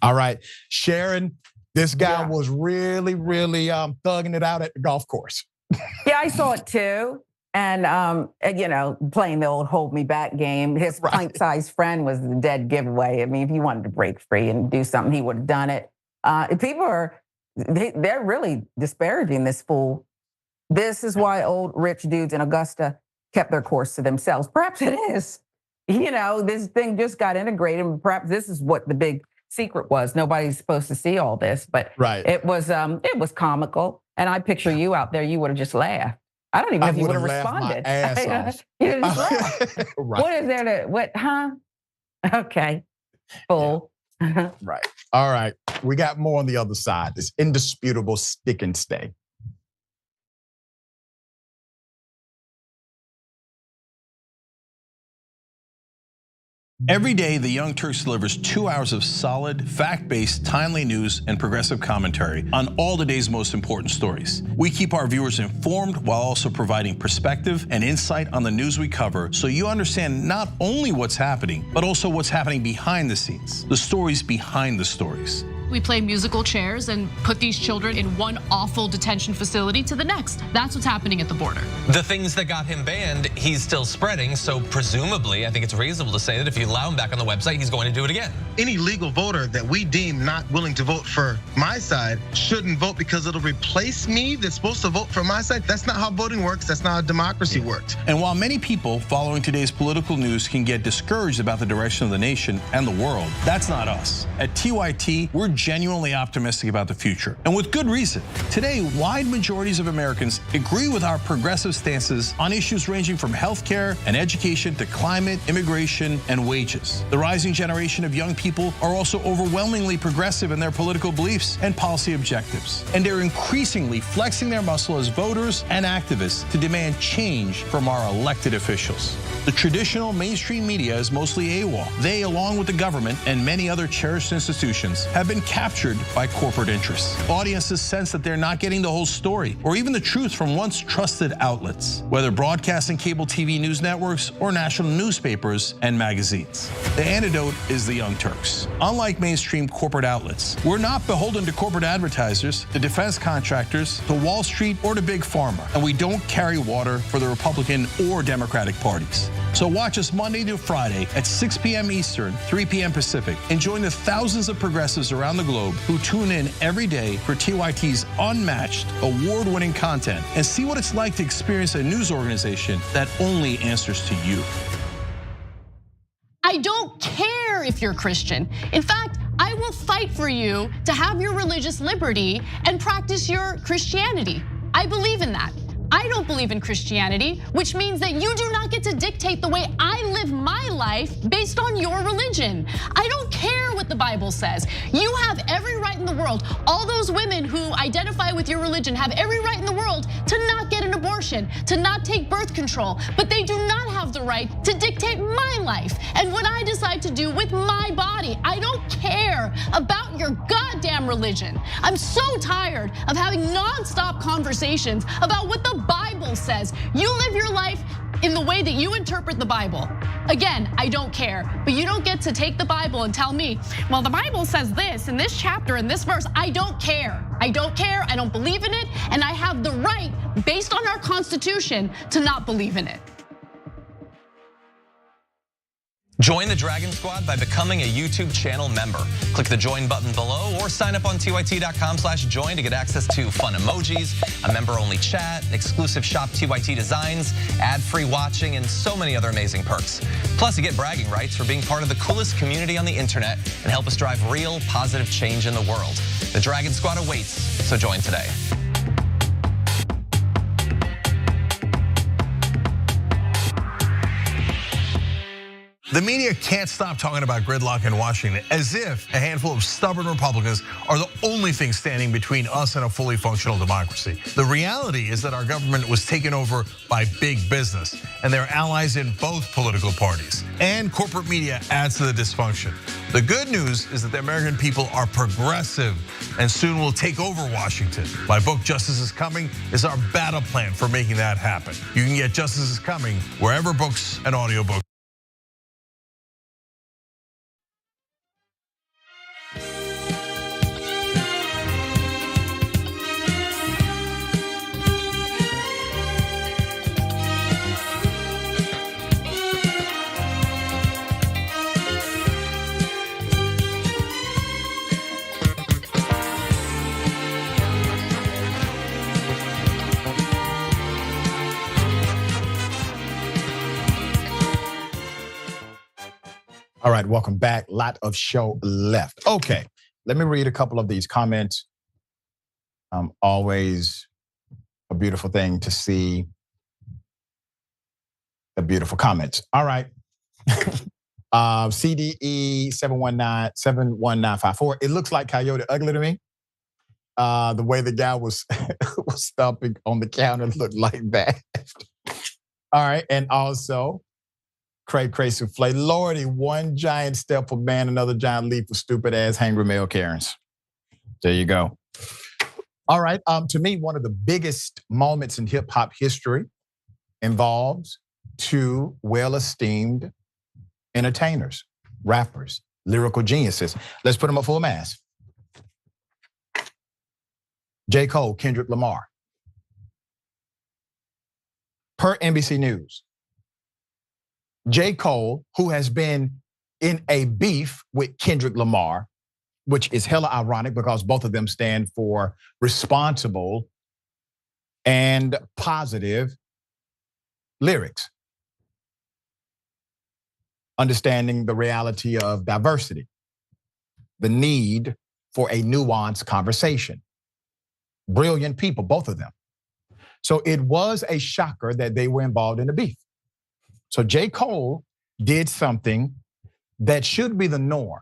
All right, Sharon, this guy was really, really thugging it out at the golf course. Yeah, I saw it too. And, you know, playing the old hold me back game. His pint-sized friend was the dead giveaway. I mean, if he wanted to break free and do something, he would have done it. People are, they're really disparaging this fool. This is why old rich dudes in Augusta kept their course to themselves. Perhaps it is. You know, this thing just got integrated. And perhaps this is what the big secret was. Nobody's supposed to see all this, but it was comical. And I picture you out there, you would have just laughed. I don't even know if you would have responded. My ass off. You just laughed. Right. What is there to, what, huh? Okay, fool. Right. All right. We got more on the other side. This indisputable stick and stay. Every day, the Young Turks delivers 2 hours of solid, fact-based, timely news and progressive commentary on all the day's most important stories. We keep our viewers informed while also providing perspective and insight on the news we cover, so you understand not only what's happening, but also what's happening behind the scenes, the stories behind the stories. We play musical chairs and put these children in one awful detention facility to the next. That's what's happening at the border. The things that got him banned, he's still spreading. So presumably, I think it's reasonable to say that if you allow him back on the website, he's going to do it again. Any legal voter that we deem not willing to vote for my side shouldn't vote because it'll replace me that's supposed to vote for my side. That's not how voting works. That's not how democracy works. And while many people following today's political news can get discouraged about the direction of the nation and the world, that's not us. At TYT, we're genuinely optimistic about the future, and with good reason. Today, wide majorities of Americans agree with our progressive stances on issues ranging from healthcare and education to climate, immigration, and wages. The rising generation of young people are also overwhelmingly progressive in their political beliefs and policy objectives, and they're increasingly flexing their muscle as voters and activists to demand change from our elected officials. The traditional mainstream media is mostly AWOL. They, along with the government and many other cherished institutions, have been captured by corporate interests. Audiences sense that they're not getting the whole story or even the truth from once trusted outlets, whether broadcast and cable TV news networks or national newspapers and magazines. The antidote is the Young Turks. Unlike mainstream corporate outlets, we're not beholden to corporate advertisers, to defense contractors, to Wall Street, or to Big Pharma, and we don't carry water for the Republican or Democratic parties. So watch us Monday to Friday at 6 p.m. Eastern, 3 p.m. Pacific, and join the thousands of progressives around the globe who tune in every day for TYT's unmatched, award-winning content and see what it's like to experience a news organization that only answers to you. I don't care if you're Christian. In fact, I will fight for you to have your religious liberty and practice your Christianity. I believe in that. I don't believe in Christianity, which means that you do not get to dictate the way I live my life based on your religion. I don't care what the Bible says. You have every right in the world. All those women who identify with your religion have every right in the world to not get an abortion, to not take birth control, but they do not have the right to dictate my life and what I decide to do with my body. I don't care about your goddamn religion. I'm so tired of having nonstop conversations about what the Bible says. You live your life in the way that you interpret the Bible. Again, I don't care, but you don't get to take the Bible and tell me, well, the Bible says this in this chapter, in this verse. I don't care. I don't care, I don't believe in it, and I have the right, based on our Constitution, to not believe in it. Join the Dragon Squad by becoming a YouTube channel member. Click the join button below or sign up on tyt.com/join to get access to fun emojis, a member-only chat, exclusive shop TYT designs, ad-free watching, and so many other amazing perks. Plus, you get bragging rights for being part of the coolest community on the internet and help us drive real, positive change in the world. The Dragon Squad awaits, so join today. The media can't stop talking about gridlock in Washington, as if a handful of stubborn Republicans are the only thing standing between us and a fully functional democracy. The reality is that our government was taken over by big business and their allies in both political parties. And corporate media adds to the dysfunction. The good news is that the American people are progressive and soon will take over Washington. My book, Justice is Coming, is our battle plan for making that happen. You can get Justice is Coming wherever books and audiobooks. All right, welcome back. Lot of show left. Okay, let me read a couple of these comments. Always a beautiful thing to see the beautiful comments. All right. CDE 71954. It looks like Coyote Ugly to me. The way the guy was was stomping on the counter looked like that. All right, and also Cray Souffle. Lordy, one giant step for man, another giant leap for stupid ass hangry male Karens. There you go. All right. To me, one of the biggest moments in hip hop history involves two well-esteemed entertainers, rappers, lyrical geniuses. Let's put them up full mass. J. Cole, Kendrick Lamar. Per NBC News, J. Cole, who has been in a beef with Kendrick Lamar, which is hella ironic because both of them stand for responsible and positive lyrics. Understanding the reality of diversity, the need for a nuanced conversation. Brilliant people, both of them. So it was a shocker that they were involved in a beef. So J. Cole did something that should be the norm.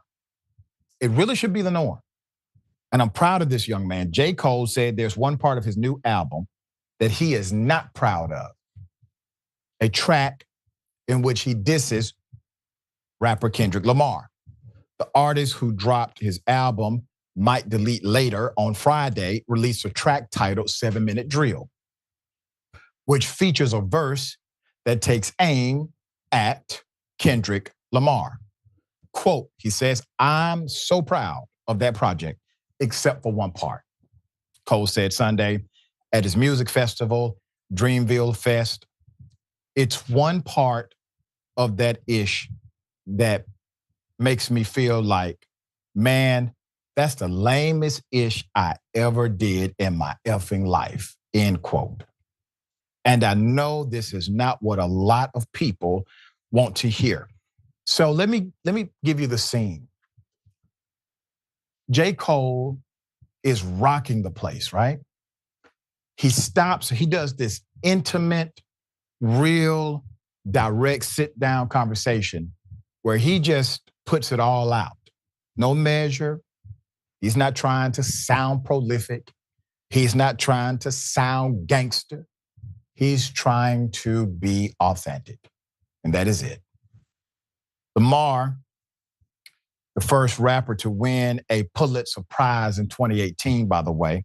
It really should be the norm. And I'm proud of this young man. J. Cole said there's one part of his new album that he is not proud of. A track in which he disses rapper Kendrick Lamar. The artist who dropped his album Might Delete Later on Friday released a track titled 7-Minute Drill, which features a verse that takes aim at Kendrick Lamar. Quote, he says, "I'm so proud of that project, except for one part." Cole said Sunday at his music festival, Dreamville Fest. It's one part of that ish that makes me feel like, man, that's the lamest ish I ever did in my effing life, end quote. And I know this is not what a lot of people want to hear. So let me give you the scene. J. Cole is rocking the place, right? He stops, he does this intimate, real, direct sit-down conversation where he just puts it all out. No measure. He's not trying to sound prolific. He's not trying to sound gangster. He's trying to be authentic. And that is it. Lamar, the first rapper to win a Pulitzer Prize in 2018, by the way,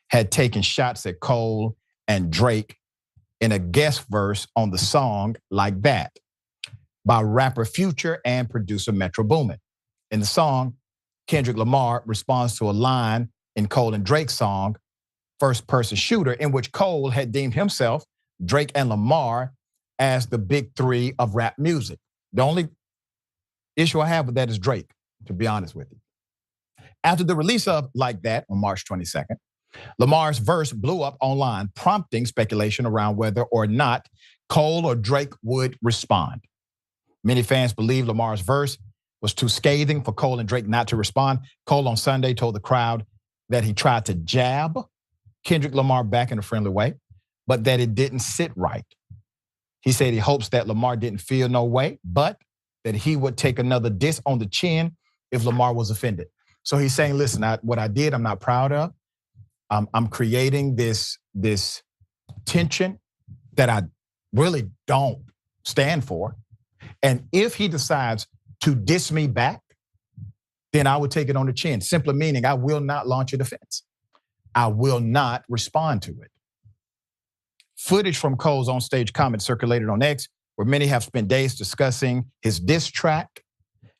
had taken shots at Cole and Drake in a guest verse on the song Like That by rapper Future and producer Metro Boomin. In the song, Kendrick Lamar responds to a line in Cole and Drake's song, First Person Shooter, in which Cole had deemed himself, Drake and Lamar, as the big three of rap music. The only issue I have with that is Drake, to be honest with you. After the release of Like That on March 22nd, Lamar's verse blew up online, prompting speculation around whether or not Cole or Drake would respond. Many fans believe Lamar's verse was too scathing for Cole and Drake not to respond. Cole on Sunday told the crowd that he tried to jab Kendrick Lamar back in a friendly way, but that it didn't sit right. He said he hopes that Lamar didn't feel no way, but that he would take another diss on the chin if Lamar was offended. So he's saying, listen, what I did, I'm not proud of. I'm creating this tension that I really don't stand for. And if he decides to diss me back, then I would take it on the chin. Simply meaning I will not launch a defense. I will not respond to it. Footage from Cole's on-stage comment circulated on X, where many have spent days discussing his diss track.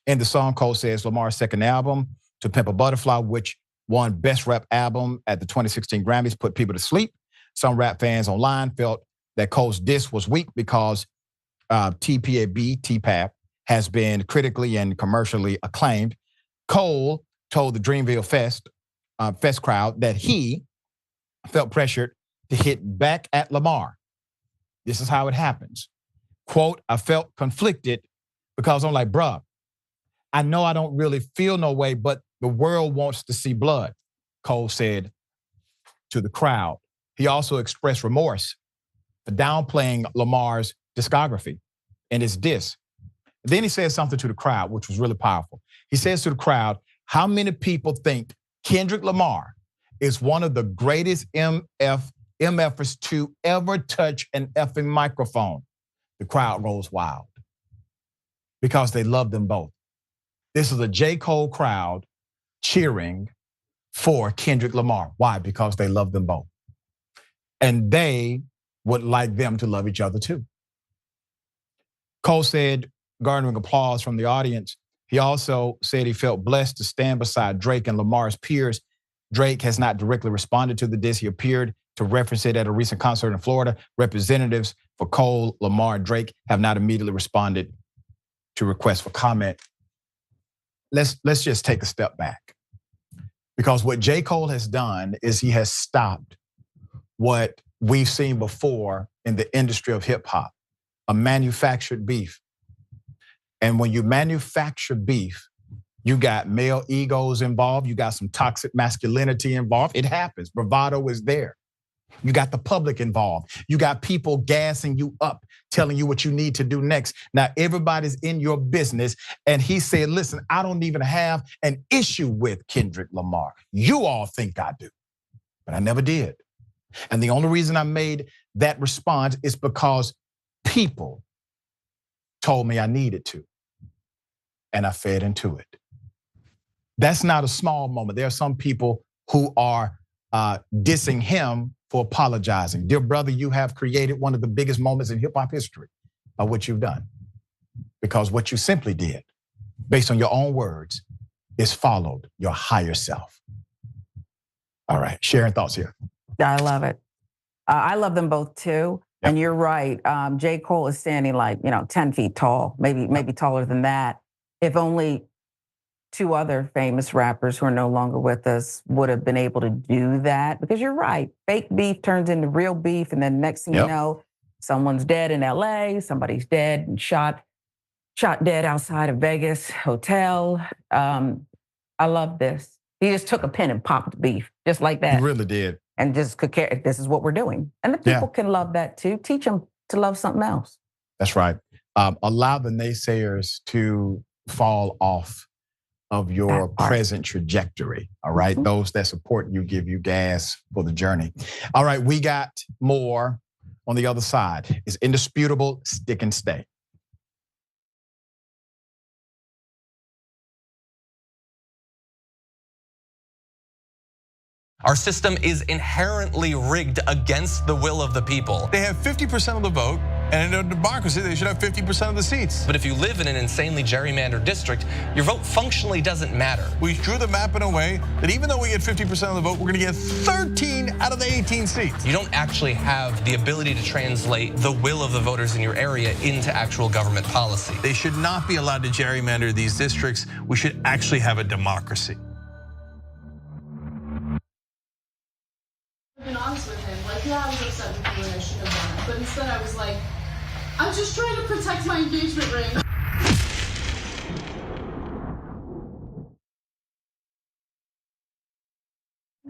In the song, Cole says Lamar's second album, To Pimp a Butterfly, which won Best Rap Album at the 2016 Grammys, put people to sleep. Some rap fans online felt that Cole's diss was weak because TPAB has been critically and commercially acclaimed. Cole told the Dreamville Fest crowd that he felt pressured to hit back at Lamar. This is how it happens. Quote, I felt conflicted because I'm like, bruh, I know I don't really feel no way, but the world wants to see blood, Cole said to the crowd. He also expressed remorse for downplaying Lamar's discography and his diss. Then he said something to the crowd, which was really powerful. He says to the crowd, how many people think Kendrick Lamar is one of the greatest MFers to ever touch an effing microphone? The crowd goes wild because they love them both. This is a J. Cole crowd cheering for Kendrick Lamar. Why? Because they love them both. And they would like them to love each other too. Cole said, garnering applause from the audience, he also said he felt blessed to stand beside Drake and Lamar's peers. Drake has not directly responded to the diss. He appeared to reference it at a recent concert in Florida. Representatives for Cole, Lamar, and Drake have not immediately responded to requests for comment. Let's just take a step back. Because what J. Cole has done is he has stopped what we've seen before in the industry of hip hop, a manufactured beef. And when you manufacture beef, you got male egos involved, you got some toxic masculinity involved. It happens. Bravado is there. You got the public involved. You got people gassing you up, telling you what you need to do next. Now, everybody's in your business. And he said, listen, I don't even have an issue with Kendrick Lamar. You all think I do, but I never did. And the only reason I made that response is because people told me I needed to. And I fed into it. That's not a small moment. There are some people who are dissing him for apologizing. Dear brother, you have created one of the biggest moments in hip hop history by what you've done. Because what you simply did, based on your own words, is followed your higher self. All right, Sharon, thoughts here. I love it. I love them both too. Yep. And you're right. J. Cole is standing like, 10 feet tall, maybe taller than that. If only two other famous rappers who are no longer with us would have been able to do that. Because you're right, fake beef turns into real beef. And then next thing you know, someone's dead in LA, somebody's dead and shot dead outside of Vegas hotel. I love this. He just took a pen and popped beef, just like that. He really did. And just could care, this is what we're doing. And the people can love that too. Teach them to love something else. That's right. Allow the naysayers to fall off of your present trajectory, all right? Mm-hmm. Those that support you, give you gas for the journey. All right, we got more on the other side. It's indisputable, stick and stay. Our system is inherently rigged against the will of the people. They have 50% of the vote, and in a democracy, they should have 50% of the seats. But if you live in an insanely gerrymandered district, your vote functionally doesn't matter. We drew the map in a way that even though we get 50% of the vote, we're gonna get 13 out of the 18 seats. You don't actually have the ability to translate the will of the voters in your area into actual government policy. They should not be allowed to gerrymander these districts. We should actually have a democracy. I've been honest with him, like, yeah, I was upset with you and I shouldn't have done it, but instead I was like, I'm just trying to protect my engagement ring.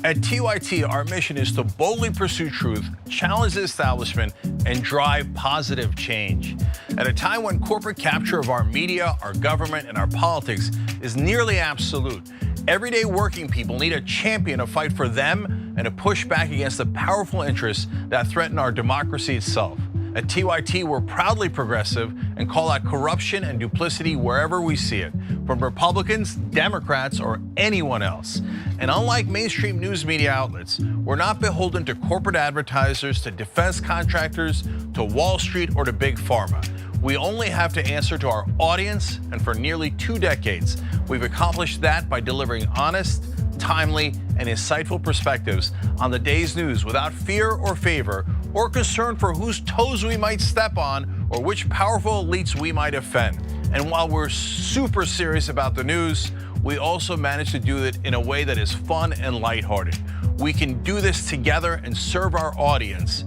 At TYT, our mission is to boldly pursue truth, challenge the establishment, and drive positive change. At a time when corporate capture of our media, our government, and our politics is nearly absolute, everyday working people need a champion to fight for them and to push back against the powerful interests that threaten our democracy itself. At TYT, we're proudly progressive and call out corruption and duplicity wherever we see it, from Republicans, Democrats, or anyone else. And unlike mainstream news media outlets, we're not beholden to corporate advertisers, to defense contractors, to Wall Street, or to Big Pharma. We only have to answer to our audience, and for nearly 2 decades, we've accomplished that by delivering honest, timely, and insightful perspectives on the day's news without fear or favor or concern for whose toes we might step on or which powerful elites we might offend. And while we're super serious about the news, we also manage to do it in a way that is fun and lighthearted. We can do this together and serve our audience,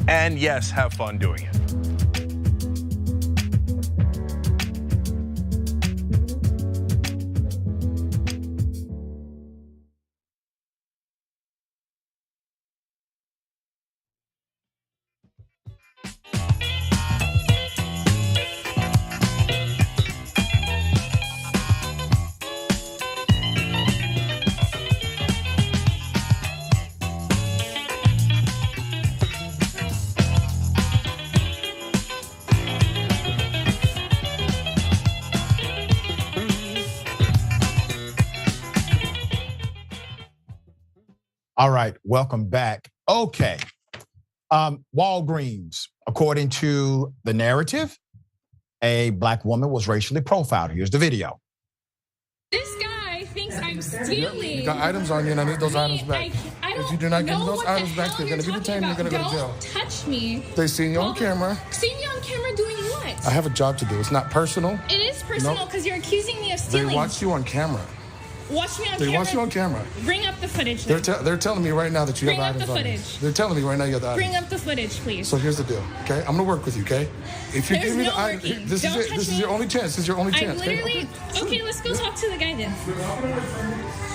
and yes, have fun doing it. All right, welcome back. Okay, Walgreens, according to the narrative, a black woman was racially profiled. Here's the video. This guy thinks I'm stealing. You got items on you, and I need those items back. If you do not give me those items back, they're going to be detained and you're going to go to jail. Don't touch me. They seen you on camera. Seen me on camera doing what? I have a job to do. It's not personal. It is personal because you're accusing me of stealing. They watched you on camera. Watch me on camera. They watch you on camera. Bring up the footage. They're telling me right now that you have items on you. Bring up the footage. They're telling me right now you have the items. Bring up the footage, please. So here's the deal, okay? I'm gonna work with you, okay? If you give me the items, this is your only chance. This is your only chance. I literally. Okay, let's go talk to the guy then.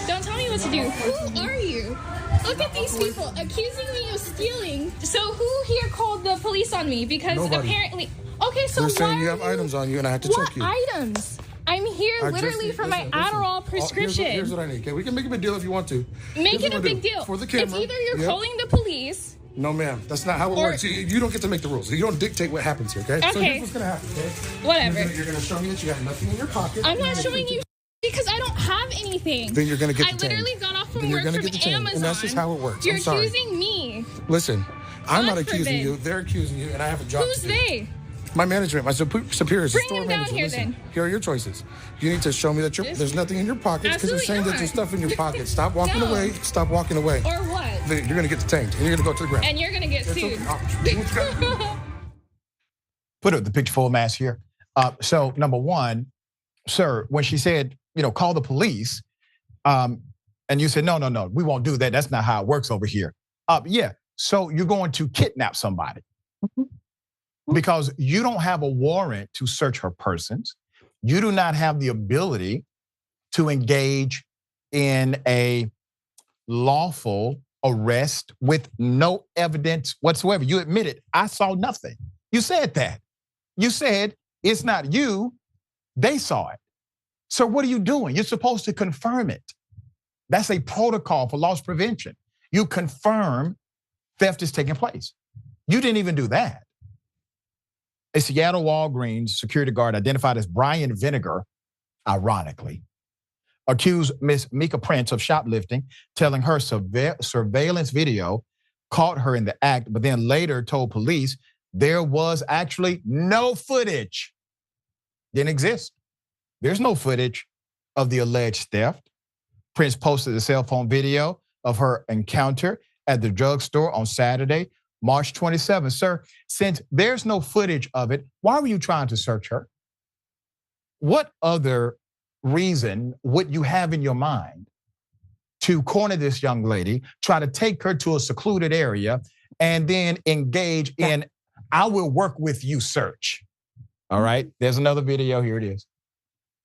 Don't tell me what to do. Who are you? Look at these people accusing me of stealing. So who here called the police on me? Because apparently. Okay, so they're saying you have items on you, and I have to check you. What items? I'm here literally for my Adderall prescription. Here's what I need. Okay, we can make a big deal if you want to. Make it a big deal. For the camera. It's either you're calling the police. No, ma'am. That's not how it works. You don't get to make the rules. You don't dictate what happens here, okay? So here's what's going to happen, okay? Whatever. You're going to show me that you got nothing in your pocket. I'm not showing you because I don't have anything. Then you're going to get detained. I literally got off from work from Amazon. And that's just how it works. You're accusing me. Listen, I'm not accusing you. They're accusing you, and I have a job to do. Who's they? My management, my superiors, Bring store him down manager. here, Listen, then. here are your choices. You need to show me that there's nothing in your pockets because they're saying that there's stuff in your pockets. Stop walking away. Stop walking away. Or what? You're going to get detained, and you're going to go to the ground. And you're going to get sued. Put up the picture full mass here. So number one, sir, when she said, call the police, and you said, no, we won't do that. That's not how it works over here. Yeah, so you're going to kidnap somebody. Because you don't have a warrant to search her persons. You do not have the ability to engage in a lawful arrest with no evidence whatsoever. You admitted, I saw nothing. You said that. You said, it's not you, they saw it. So what are you doing? You're supposed to confirm it. That's a protocol for loss prevention. You confirm theft is taking place. You didn't even do that. A Seattle Walgreens security guard identified as Brian Vinegar, ironically, accused Miss Mika Prince of shoplifting, telling her surveillance video caught her in the act, but then later told police there was actually no footage. Didn't exist. There's no footage of the alleged theft. Prince posted a cell phone video of her encounter at the drugstore on Saturday, March 27th. Sir, since there's no footage of it, why were you trying to search her? What other reason would you have in your mind to corner this young lady, try to take her to a secluded area, and then engage in, I will work with you search? All right, there's another video, here it is.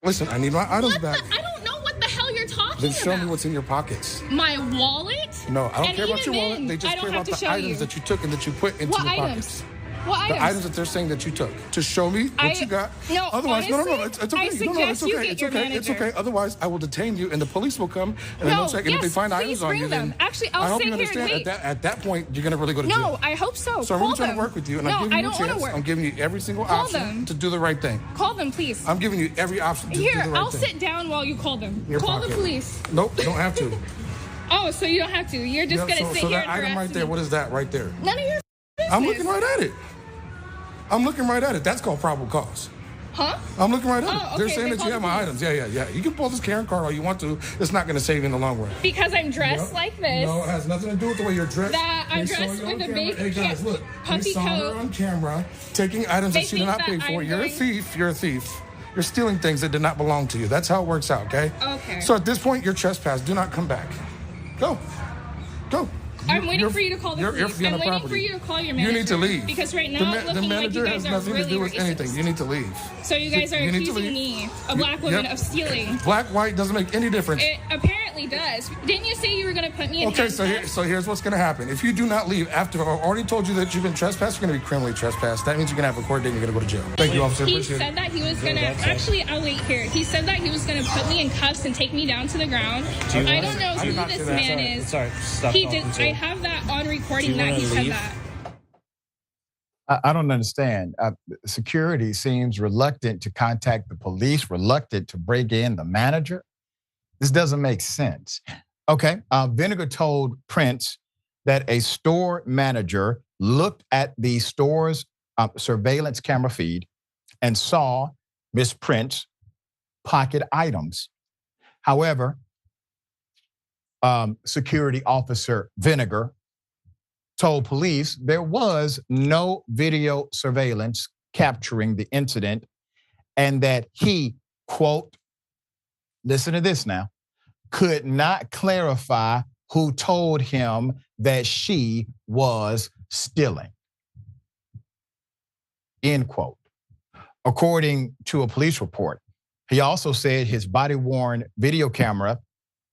Listen, I need my items back. I don't know what the hell you're talking about. Then show me what's in your pockets. My wallet? No, I don't care about your wallet. They just care about the items that you took and that you put into your pockets. What items? The items that they're saying that you took. To show me what you got. No, otherwise, honestly, no, it's okay. It's okay. Otherwise, I will detain you and the police will come and they'll check. And if they find items on you, then actually, I I'll hope sit you here and understand. wait. At that point, you're gonna really go to jail. No, I hope so. So I'm really trying to work with you, and I'm giving you a chance. I'm giving you every single option to do the right thing. Call them, please. I'm giving you every option to do the right thing. Here, I'll sit down while you call them. Call the police. Nope, you don't have to. Oh, so you don't have to. You're just gonna sit here and that item right there, what is that right there? None of your business. I'm looking right at it. I'm looking right at it. That's called probable cause. Huh? I'm looking right at it. Okay, They're saying that you have my items. Yeah. You can pull this Karen card all you want to. It's not going to save you in the long run. Because I'm dressed like this. No, it has nothing to do with the way you're dressed. That I'm dressed with a big Hey guys, look. puffy saw her coat. on camera taking items that she did not pay for. You're a thief. You're a thief. You're stealing things that did not belong to you. That's how it works out, okay? Okay. So at this point, you're trespassed. Do not come back. Go. I'm waiting for you to call the police. I'm waiting for you to call your manager. You need to leave. Because right now, it's looking like you guys are really do with anything. You need to leave. So you guys are accusing me, a black woman, of stealing. Black, white doesn't make any difference. It apparently does. Didn't you say you were going to put me in handcuffs? So here's what's going to happen. If you do not leave after I've already told you that you've been trespassed, you're going to be criminally trespassed. That means you're going to have a court date and you're going to go to jail. Thank you, officer. He said that he was going to, actually, I'll wait here. He said that he was going to put me in cuffs and take me down to the ground. I don't know who this man is. Sorry, stop. He did. I have that on recording that he said that. I don't understand. Security seems reluctant to contact the police, reluctant to break in the manager. This doesn't make sense. Okay, Vinegar told Prince that a store manager looked at the store's surveillance camera feed and saw Miss Prince pocket items. However, security officer Vinegar told police there was no video surveillance capturing the incident and that he, quote, listen to this now, could not clarify who told him that she was stealing, end quote. According to a police report, he also said his body-worn video camera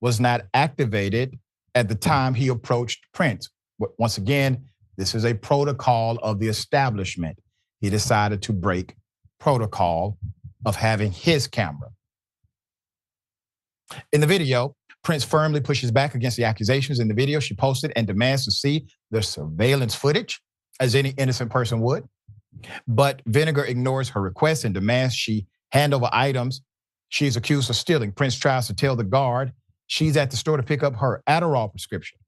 was not activated at the time he approached Prince. But once again, this is a protocol of the establishment. He decided to break protocol of having his camera. In the video, Prince firmly pushes back against the accusations in the video she posted and demands to see the surveillance footage, as any innocent person would. But Vinegar ignores her request and demands she hand over items she's accused of stealing. Prince tries to tell the guard she's at the store to pick up her Adderall prescription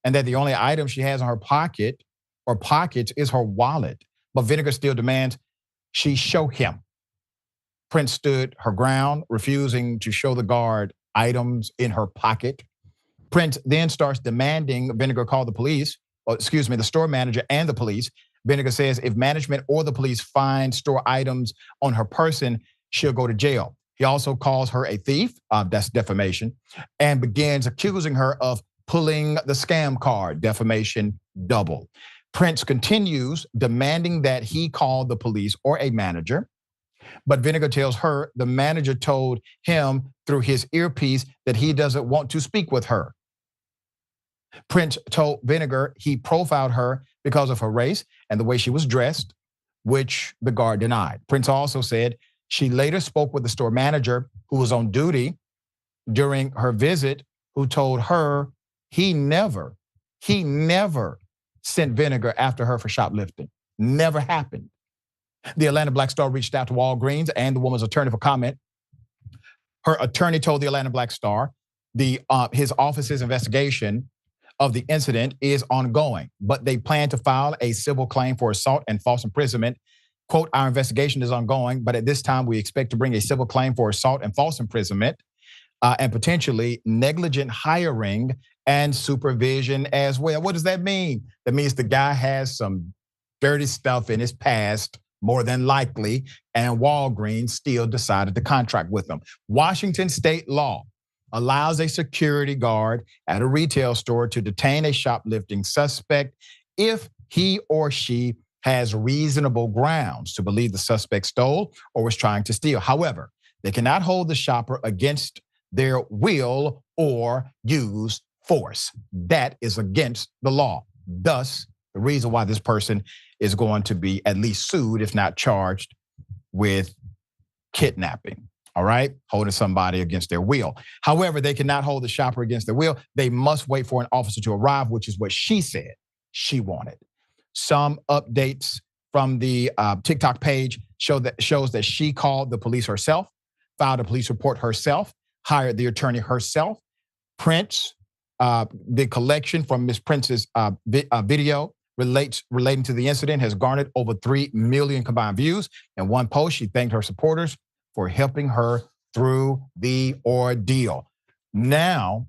and that the only item she has in her pocket or pockets is her wallet. But Vinegar still demands she show him. Prince stood her ground, refusing to show the guard items in her pocket. Prince then starts demanding Vinegar call the police, or excuse me, the store manager and the police. Vinegar says if management or the police find store items on her person, she'll go to jail. He also calls her a thief, that's defamation, and begins accusing her of pulling the scam card, defamation double. Prince continues demanding that he call the police or a manager, but Vinegar tells her the manager told him through his earpiece that he doesn't want to speak with her. Prince told Vinegar he profiled her because of her race and the way she was dressed, which the guard denied. Prince also said she later spoke with the store manager who was on duty during her visit, who told her he never sent Vinegar after her for shoplifting. Never happened. The Atlanta Black Star reached out to Walgreens and the woman's attorney for comment. Her attorney told the Atlanta Black Star his office's investigation of the incident is ongoing, but they plan to file a civil claim for assault and false imprisonment. Quote, our investigation is ongoing, but at this time we expect to bring a civil claim for assault and false imprisonment and potentially negligent hiring and supervision as well. What does that mean? That means the guy has some dirty stuff in his past, more than likely, and Walgreens still decided to contract with them. Washington state law allows a security guard at a retail store to detain a shoplifting suspect if he or she has reasonable grounds to believe the suspect stole or was trying to steal. However, they cannot hold the shopper against their will or use force. That is against the law. Thus, the reason why this person is going to be at least sued, if not charged, with kidnapping. All right, holding somebody against their will. However, they cannot hold the shopper against their will. They must wait for an officer to arrive, which is what she said she wanted. Some updates from the TikTok page shows that she called the police herself, filed a police report herself, hired the attorney herself. Prince, the collection from Miss Prince's video relating to the incident has garnered over 3 million combined views. In one post, she thanked her supporters for helping her through the ordeal. Now,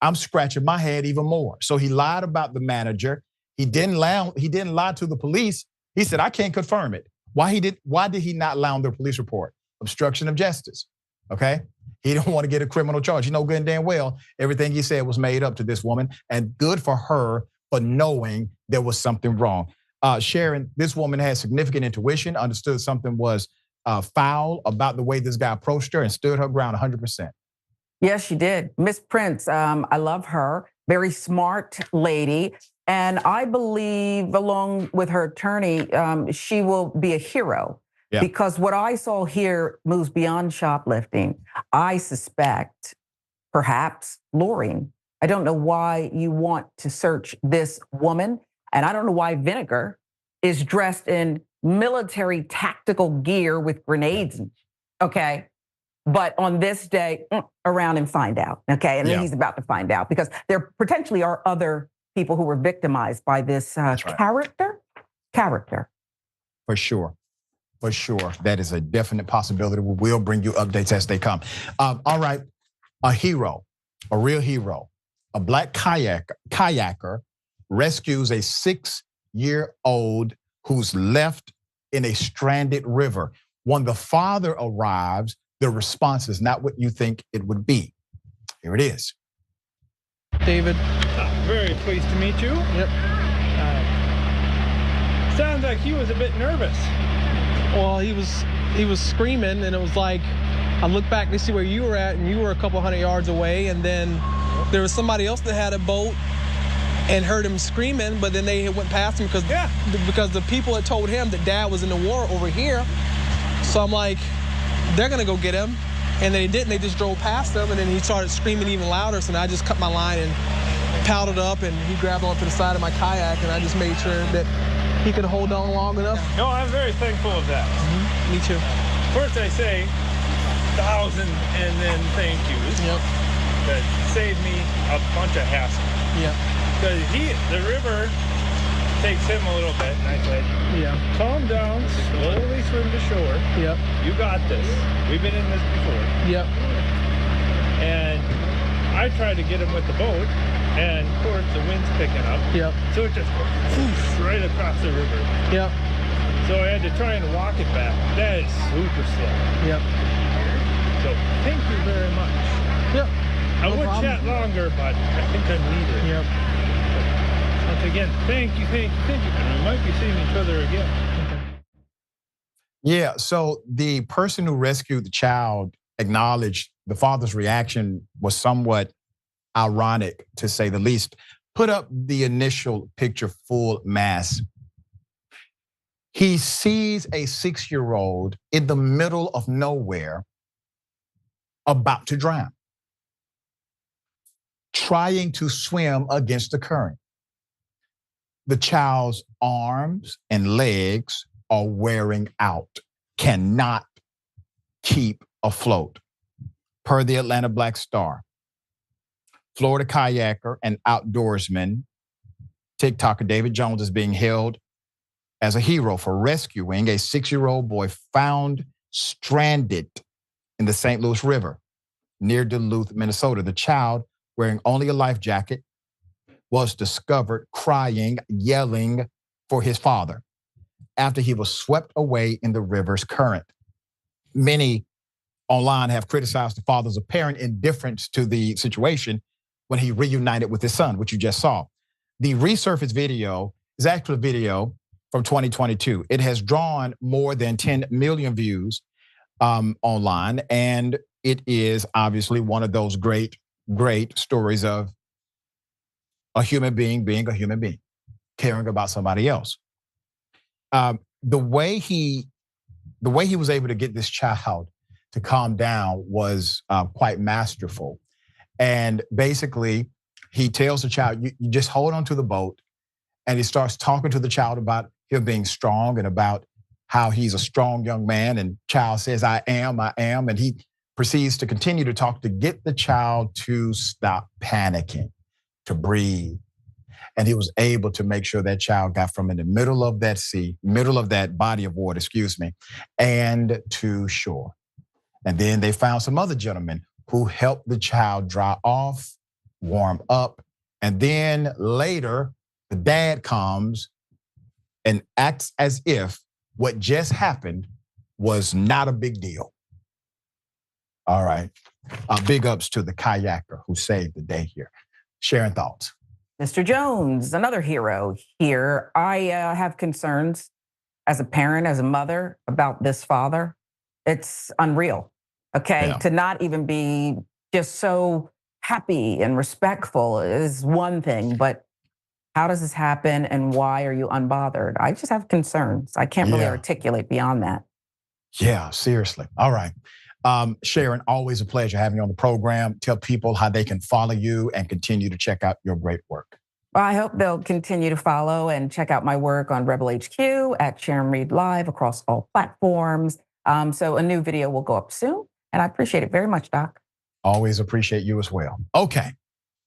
I'm scratching my head even more. So he lied about the manager. He didn't lie to the police. He said, I can't confirm it. Why did he not lie on the police report? Obstruction of justice, okay? He didn't want to get a criminal charge. You know good and damn well, everything he said was made up to this woman, and good for her for knowing there was something wrong. Sharon, this woman had significant intuition, understood something was foul about the way this guy approached her and stood her ground 100%. Yes, she did. Miss Prince, I love her. Very smart lady. And I believe, along with her attorney, she will be a hero. Yeah. Because what I saw here moves beyond shoplifting. I suspect, perhaps, luring. I don't know why you want to search this woman. And I don't know why Vinegar is dressed in military tactical gear with grenades. Okay. but on this day, around and find out, okay? And then Yeah. he's about to find out because there potentially are other people who were victimized by this character. For sure. For sure. That is a definite possibility. We will bring you updates as they come. All right. A hero, a real hero, a black kayaker rescues a 6-year-old who's left in a stranded river. When the father arrives, the response is not what you think it would be. Here it is. David. Very pleased to meet you. Yep. Sounds like he was a bit nervous. Well, he was screaming, and it was like, I looked back to see where you were at, and you were a couple hundred yards away, and then there was somebody else that had a boat and heard him screaming, but then they went past him because the people had told him that Dad was in the war over here. So I'm like, they're gonna go get him, and they didn't. They just drove past him, and then he started screaming even louder. So then I just cut my line and paddled up, and he grabbed onto the side of my kayak, and I just made sure that he could hold on long enough. No, I'm very thankful of that. Me too. First I say 1,000 and then thank yous. Yep. That saved me a bunch of hassle. Yep. Because the river takes him a little bit, and I said, calm down, slowly swim to shore. Yep. You got this. We've been in this before. Yep. And I tried to get him with the boat, and of course the wind's picking up. Yep. So it just whoosh, right across the river. Yep. So I had to try and walk it back. That is super slow. Yep. So thank you very much. Yep. I would chat longer, but I think I'm needed. Yep. Once again, thank you. And we might be seeing each other again. Yeah, so the person who rescued the child acknowledged the father's reaction was somewhat ironic, to say the least. Put up the initial picture full mass. He sees a 6-year-old in the middle of nowhere about to drown, trying to swim against the current. The child's arms and legs are wearing out, cannot keep afloat. Per the Atlanta Black Star, Florida kayaker and outdoorsman, TikToker David Jones is being held as a hero for rescuing a 6-year-old boy found stranded in the St. Louis River near Duluth, Minnesota. The child, wearing only a life jacket, was discovered crying, yelling for his father after he was swept away in the river's current. Many online have criticized the father's apparent indifference to the situation when he reunited with his son, which you just saw. The resurfaced video is actually a video from 2022. It has drawn more than 10 million views online, and it is obviously one of those great stories of a human being being a human being, caring about somebody else. The way he was able to get this child to calm down was quite masterful. And basically, he tells the child, you just hold on to the boat, and he starts talking to the child about him being strong and about how he's a strong young man. And child says, I am. And he proceeds to continue to talk to get the child to stop panicking, to breathe. And he was able to make sure that child got from in the middle of that sea, middle of that body of water, and to shore. And then they found some other gentlemen who helped the child dry off, warm up. And then later, the dad comes and acts as if what just happened was not a big deal. All right. Big ups to the kayaker who saved the day here. Sharon, thoughts? Mr. Jones, another hero here. I have concerns as a parent, as a mother, about this father. It's unreal, okay? To not even be just so happy and respectful is one thing, but how does this happen and why are you unbothered? I just have concerns. I can't really articulate beyond that. Yeah, seriously. All right. Sharon, always a pleasure having you on the program. Tell people how they can follow you and continue to check out your great work. Well, I hope they'll continue to follow and check out my work on Rebel HQ at Sharon Reed Live across all platforms. So a new video will go up soon. And I appreciate it very much, Doc. Always appreciate you as well. Okay,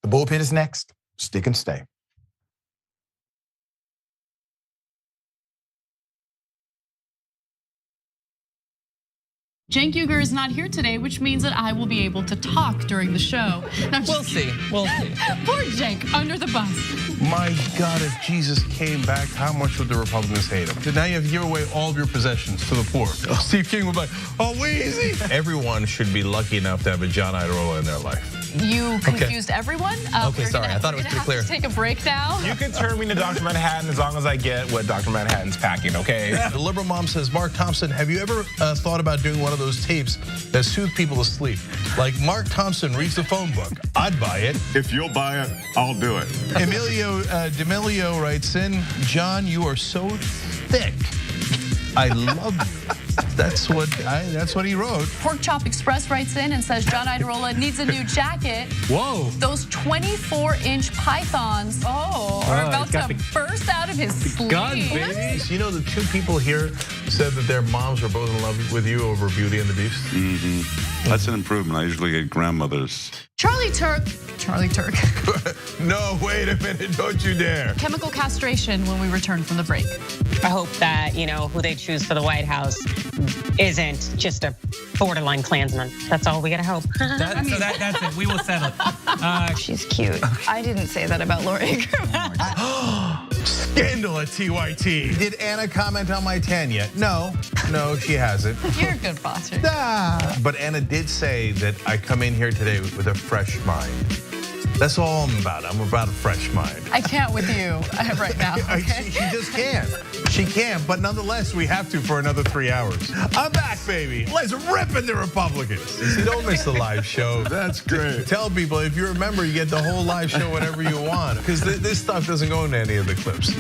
the bullpen is next. Stick and stay. Cenk Uygur is not here today, which means that I will be able to talk during the show. No, We'll see. We'll see. Poor Cenk, under the bus. My God, if Jesus came back, how much would the Republicans hate him? So now you have to give away all of your possessions to the poor. Steve King would be like, oh, Weezy. Everyone should be lucky enough to have a John Iadarola in their life. You confused everyone? Okay, sorry. I thought it was pretty clear. Take a break now. You can turn me to Dr. Manhattan as long as I get what Dr. Manhattan's packing, okay? The liberal mom says, Mark Thompson, have you ever thought about doing one of those tapes that soothe people to sleep? Like Mark Thompson reads the phone book. I'd buy it. If you'll buy it, I'll do it. Emilio D'Amelio writes in, John, you are so thick. I love you. That's what he wrote. Pork Chop Express writes in and says John Iadarola needs a new jacket. Whoa. Those 24-inch pythons, are about to burst out of his sleeve. Gun, baby. You know, the two people here said that their moms were both in love with you over Beauty and the Beast. Mm-hmm. That's an improvement. I usually get grandmothers. Charlie Turk. No, wait a minute, don't you dare. Chemical castration when we return from the break. I hope that, who they choose for the White House isn't just a borderline Klansman. That's all we gotta hope. That's it, we will settle it. She's cute. I didn't say that about Laura Ingraham. Scandal at TYT. Did Anna comment on my tan yet? No, she hasn't. You're a good bosser. But Anna did say that I come in here today with a fresh mind. That's all I'm about. I'm about a fresh mind. I can't with you right now. Okay? She just can't. She can't, but nonetheless, we have to for another 3 hours. I'm back, baby. Let's rip into Republicans. See, don't miss the live show. That's great. Tell people, if you're a member, you get the whole live show whenever you want, because this stuff doesn't go into any of the clips.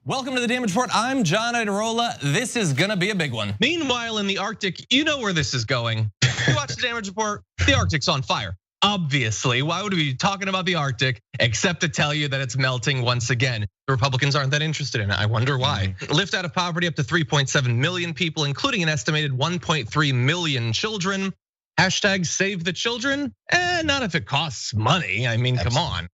Welcome to the Damage Report. I'm John Iadarola. This is gonna be a big one. Meanwhile, in the Arctic, you know where this is going. You watch the Damage Report, the Arctic's on fire. Obviously, why would we be talking about the Arctic except to tell you that it's melting once again? The Republicans aren't that interested in it. I wonder why. Lift out of poverty up to 3.7 million people, including an estimated 1.3 million children. Hashtag save the children? Not if it costs money. I mean, come on.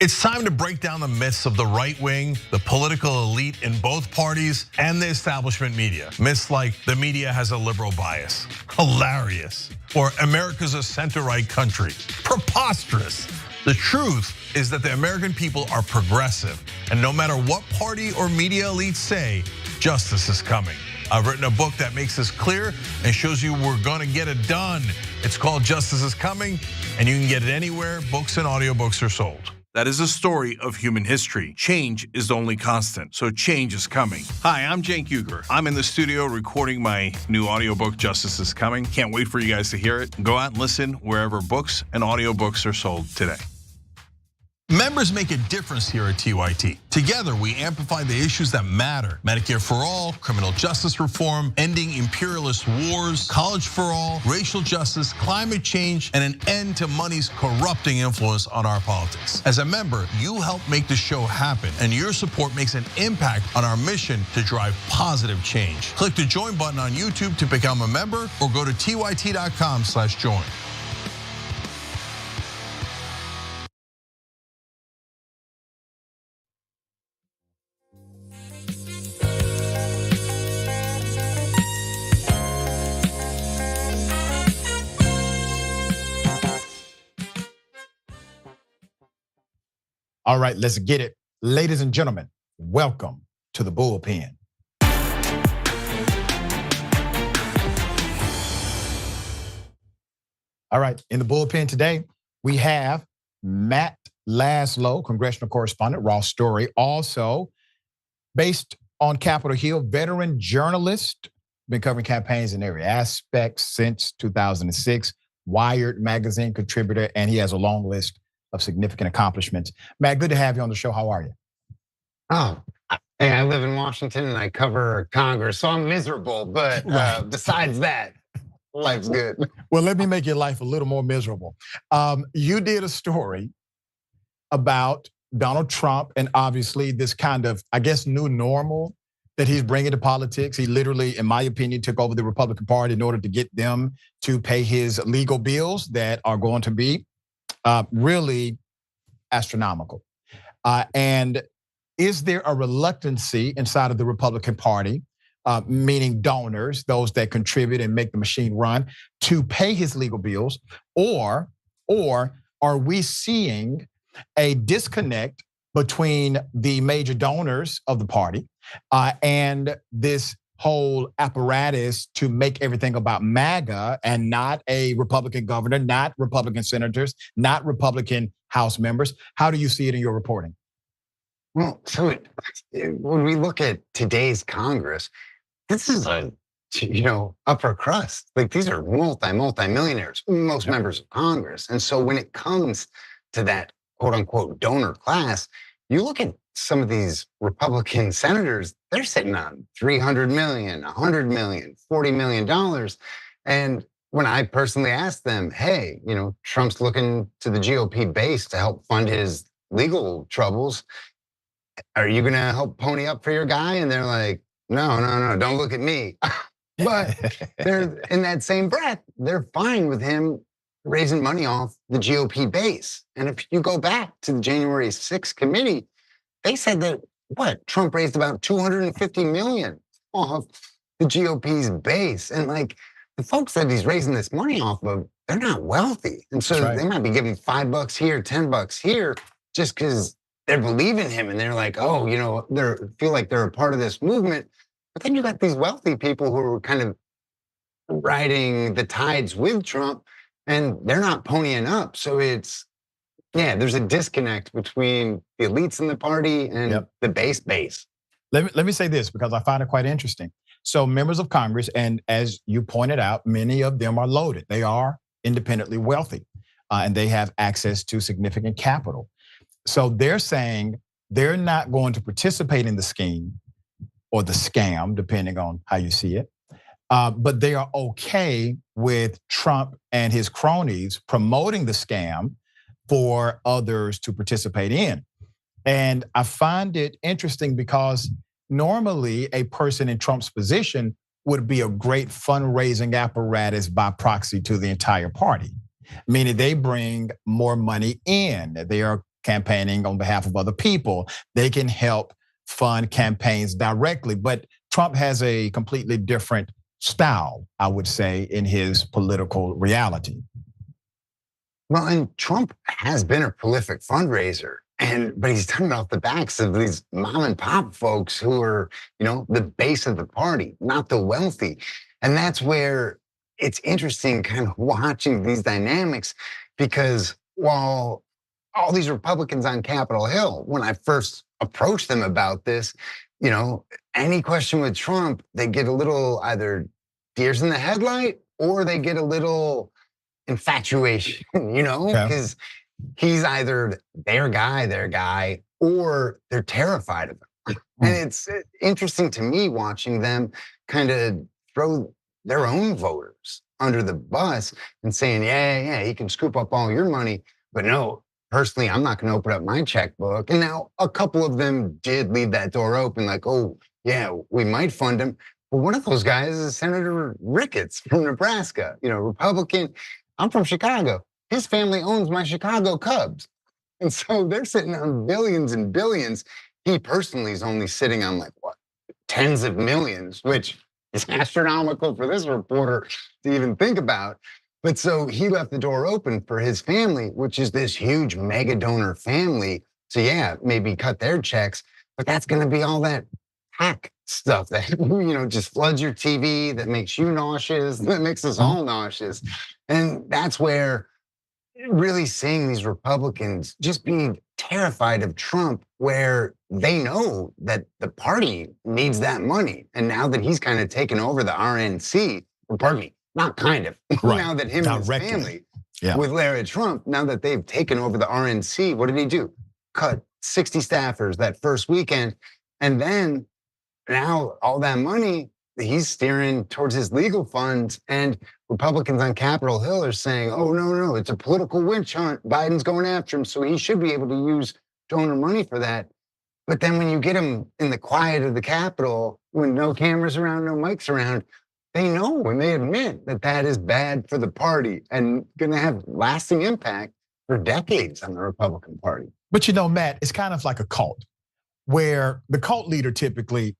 It's time to break down the myths of the right wing, the political elite in both parties, and the establishment media. Myths like the media has a liberal bias, hilarious, or America's a center-right country, preposterous. The truth is that the American people are progressive, and no matter what party or media elites say, justice is coming. I've written a book that makes this clear and shows you we're gonna get it done. It's called Justice is Coming, and you can get it anywhere books and audiobooks are sold. That is a story of human history. Change is the only constant, so change is coming. Hi, I'm Cenk Uygur. I'm in the studio recording my new audiobook, Justice is Coming. Can't wait for you guys to hear it. Go out and listen wherever books and audiobooks are sold today. Members make a difference here at TYT. Together, we amplify the issues that matter. Medicare for all, criminal justice reform, ending imperialist wars, college for all, racial justice, climate change, and an end to money's corrupting influence on our politics. As a member, you help make the show happen, and your support makes an impact on our mission to drive positive change. Click the join button on YouTube to become a member, or go to tyt.com/join. All right, let's get it. Ladies and gentlemen, welcome to the bullpen. All right, in the bullpen today, we have Matt Laslo, congressional correspondent, Raw Story, also based on Capitol Hill, veteran journalist, been covering campaigns in every aspect since 2006, Wired magazine contributor, and he has a long list of significant accomplishments. Matt, good to have you on the show. How are you? Oh, hey, I live in Washington and I cover Congress, so I'm miserable. But besides that, life's good. Well, let me make your life a little more miserable. You did a story about Donald Trump and obviously this kind of, I guess, new normal that he's bringing to politics. He literally, in my opinion, took over the Republican Party in order to get them to pay his legal bills that are going to be really astronomical. And is there a reluctancy inside of the Republican Party, meaning donors, those that contribute and make the machine run, to pay his legal bills? Or are we seeing a disconnect between the major donors of the party and this whole apparatus to make everything about MAGA and not a Republican governor, not Republican senators, not Republican House members? How do you see it in your reporting? Well, so when we look at today's Congress, this is a upper crust. Like these are multi-millionaires, most members of Congress. And so when it comes to that quote unquote donor class, you look at some of these Republican senators, they're sitting on $300 million, $100 million, $40 million. And when I personally asked them, hey, Trump's looking to the GOP base to help fund his legal troubles, are you gonna help pony up for your guy? And they're like, no, don't look at me. But they're in that same breath, they're fine with him raising money off the GOP base. And if you go back to the January 6th committee, they said that Trump raised about $250 million off the GOP's base. And like the folks that he's raising this money off of, they're not wealthy. And so they might be giving $5 here, $10 here, just because they're believing him and they're like, they feel like they're a part of this movement. But then you got these wealthy people who are kind of riding the tides with Trump and they're not ponying up. So there's a disconnect between the elites in the party and the base. Let me say this because I find it quite interesting. So members of Congress, and as you pointed out, many of them are loaded. They are independently wealthy and they have access to significant capital. So they're saying they're not going to participate in the scheme or the scam, depending on how you see it. But they are okay with Trump and his cronies promoting the scam for others to participate in. And I find it interesting because normally a person in Trump's position would be a great fundraising apparatus by proxy to the entire party, meaning they bring more money in. They are campaigning on behalf of other people. They can help fund campaigns directly, but Trump has a completely different style, I would say, in his political reality. Well, and Trump has been a prolific fundraiser, but he's done it off the backs of these mom and pop folks who are, the base of the party, not the wealthy. And that's where it's interesting kind of watching these dynamics, because while all these Republicans on Capitol Hill, when I first approached them about this, any question with Trump, they get a little either deers in the headlight or they get a little infatuation, because he's either their guy, or they're terrified of him. And it's interesting to me watching them kind of throw their own voters under the bus and saying, yeah, he can scoop up all your money, but no, personally, I'm not gonna open up my checkbook. And now a couple of them did leave that door open, like, oh yeah, we might fund him. But one of those guys is Senator Ricketts from Nebraska, Republican. I'm from Chicago. His family owns my Chicago Cubs. And so they're sitting on billions and billions. He personally is only sitting on tens of millions, which is astronomical for this reporter to even think about. But so he left the door open for his family, which is this huge mega donor family. So yeah, maybe cut their checks, but that's gonna be all that hack stuff that, just floods your TV, that makes you nauseous, that makes us all nauseous. And that's where really seeing these Republicans just being terrified of Trump, where they know that the party needs that money. And now that he's kind of taken over the RNC, or pardon me, not kind of, now that him and his family with Larry Trump, now that they've taken over the RNC, what did he do? Cut 60 staffers that first weekend. And then now all that money, he's steering towards his legal funds, and Republicans on Capitol Hill are saying, oh, no, it's a political witch hunt. Biden's going after him, so he should be able to use donor money for that. But then when you get him in the quiet of the Capitol, when no cameras around, no mics around, they know and they admit that that is bad for the party and gonna have lasting impact for decades on the Republican Party. But Matt, it's kind of like a cult where the cult leader typically,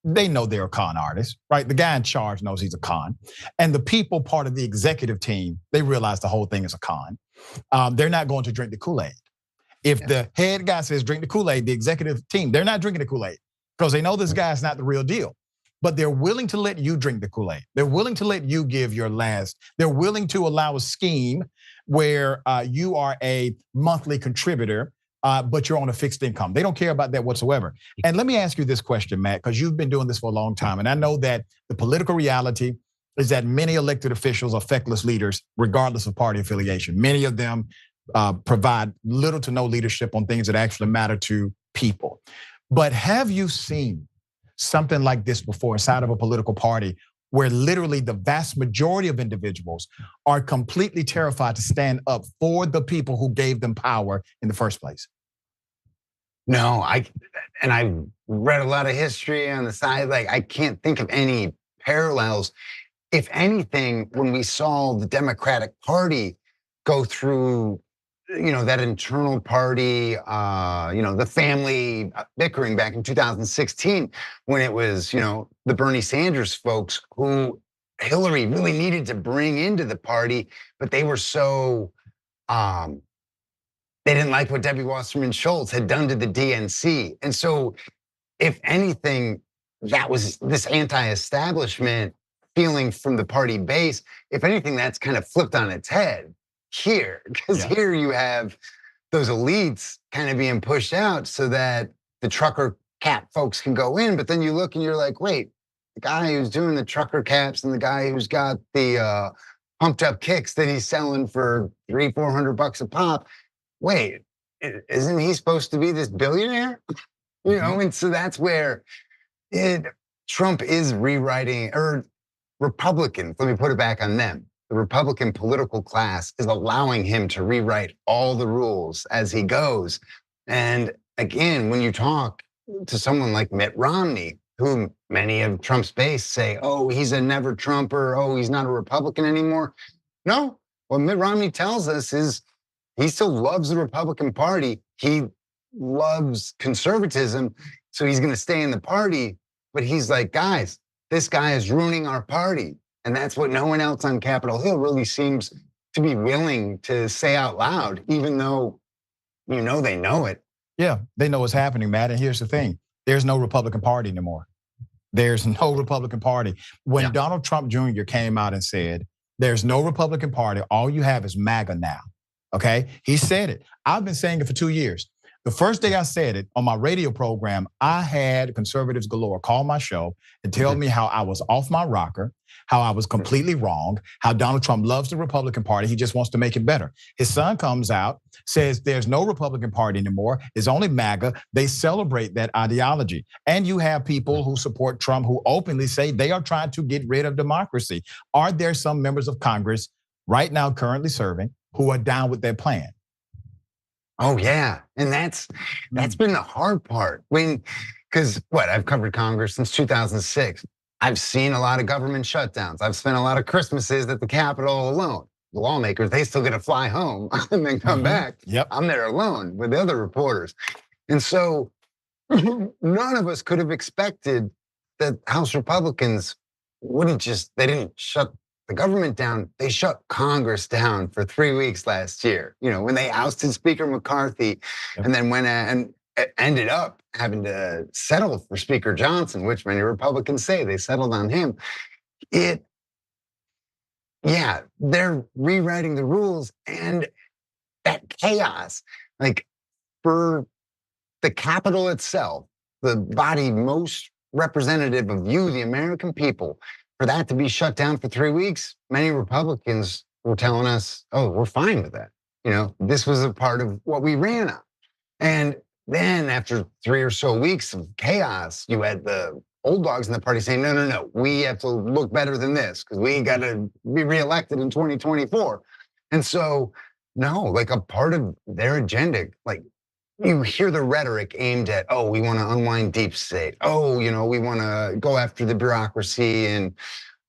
they know they're a con artist, right? The guy in charge knows he's a con. And the people part of the executive team, they realize the whole thing is a con. They're not going to drink the Kool-Aid. If the head guy says drink the Kool-Aid, the executive team, they're not drinking the Kool-Aid because they know this guy's not the real deal. But they're willing to let you drink the Kool-Aid. They're willing to let you give your last. They're willing to allow a scheme where you are a monthly contributor, but you're on a fixed income. They don't care about that whatsoever. And let me ask you this question, Matt, because you've been doing this for a long time. And I know that the political reality is that many elected officials are feckless leaders, regardless of party affiliation. Many of them provide little to no leadership on things that actually matter to people. But have you seen something like this before inside of a political party where literally the vast majority of individuals are completely terrified to stand up for the people who gave them power in the first place? No, I've read a lot of history on the side. Like, I can't think of any parallels. If anything, when we saw the Democratic Party go through, that internal party, the family bickering back in 2016, when it was, the Bernie Sanders folks who Hillary really needed to bring into the party, but they were so, they didn't like what Debbie Wasserman Schultz had done to the DNC. And so if anything, that was this anti-establishment feeling from the party base. If anything, that's kind of flipped on its head here, because here you have those elites kind of being pushed out so that the trucker cap folks can go in. But then you look and you're like, wait, the guy who's doing the trucker caps and the guy who's got the pumped up kicks that he's selling for $300-400 a pop, wait, isn't he supposed to be this billionaire? And so that's where Trump is rewriting, or Republicans, let me put it back on them. The Republican political class is allowing him to rewrite all the rules as he goes. And again, when you talk to someone like Mitt Romney, whom many of Trump's base say, oh, he's a never Trumper, oh, he's not a Republican anymore. No, what Mitt Romney tells us is he still loves the Republican Party. He loves conservatism, so he's gonna stay in the party. But he's like, guys, this guy is ruining our party. And that's what no one else on Capitol Hill really seems to be willing to say out loud, even though they know it. Yeah, they know what's happening, Matt. And here's the thing, there's no Republican Party anymore. There's no Republican Party. When Donald Trump Jr. came out and said, there's no Republican Party, all you have is MAGA now, okay? He said it. I've been saying it for 2 years. The first day I said it on my radio program, I had conservatives galore call my show and tell me how I was off my rocker, how I was completely wrong, how Donald Trump loves the Republican Party, he just wants to make it better. His son comes out, says there's no Republican Party anymore, it's only MAGA. They celebrate that ideology. And you have people who support Trump who openly say they are trying to get rid of democracy. Are there some members of Congress right now currently serving who are down with their plan? Oh yeah, and that's been the hard part. Because I've covered Congress since 2006. I've seen a lot of government shutdowns. I've spent a lot of Christmases at the Capitol alone. The lawmakers, they still get to fly home and then come back. Yep. I'm there alone with the other reporters. And so none of us could have expected that House Republicans they didn't shut the government down, they shut Congress down for 3 weeks last year. When they ousted Speaker McCarthy and then went and ended up having to settle for Speaker Johnson, which many Republicans say they settled on him. They're rewriting the rules, and that chaos, like for the Capitol itself, the body most representative of you, the American people, for that to be shut down for 3 weeks, many Republicans were telling us, oh, we're fine with that. This was a part of what we ran on. And then after 3 or so weeks of chaos, you had the old dogs in the party saying, no, we have to look better than this because we got to be reelected in 2024. And so, no, like a part of their agenda, like you hear the rhetoric aimed at, oh, we want to unwind deep state. Oh, we want to go after the bureaucracy and,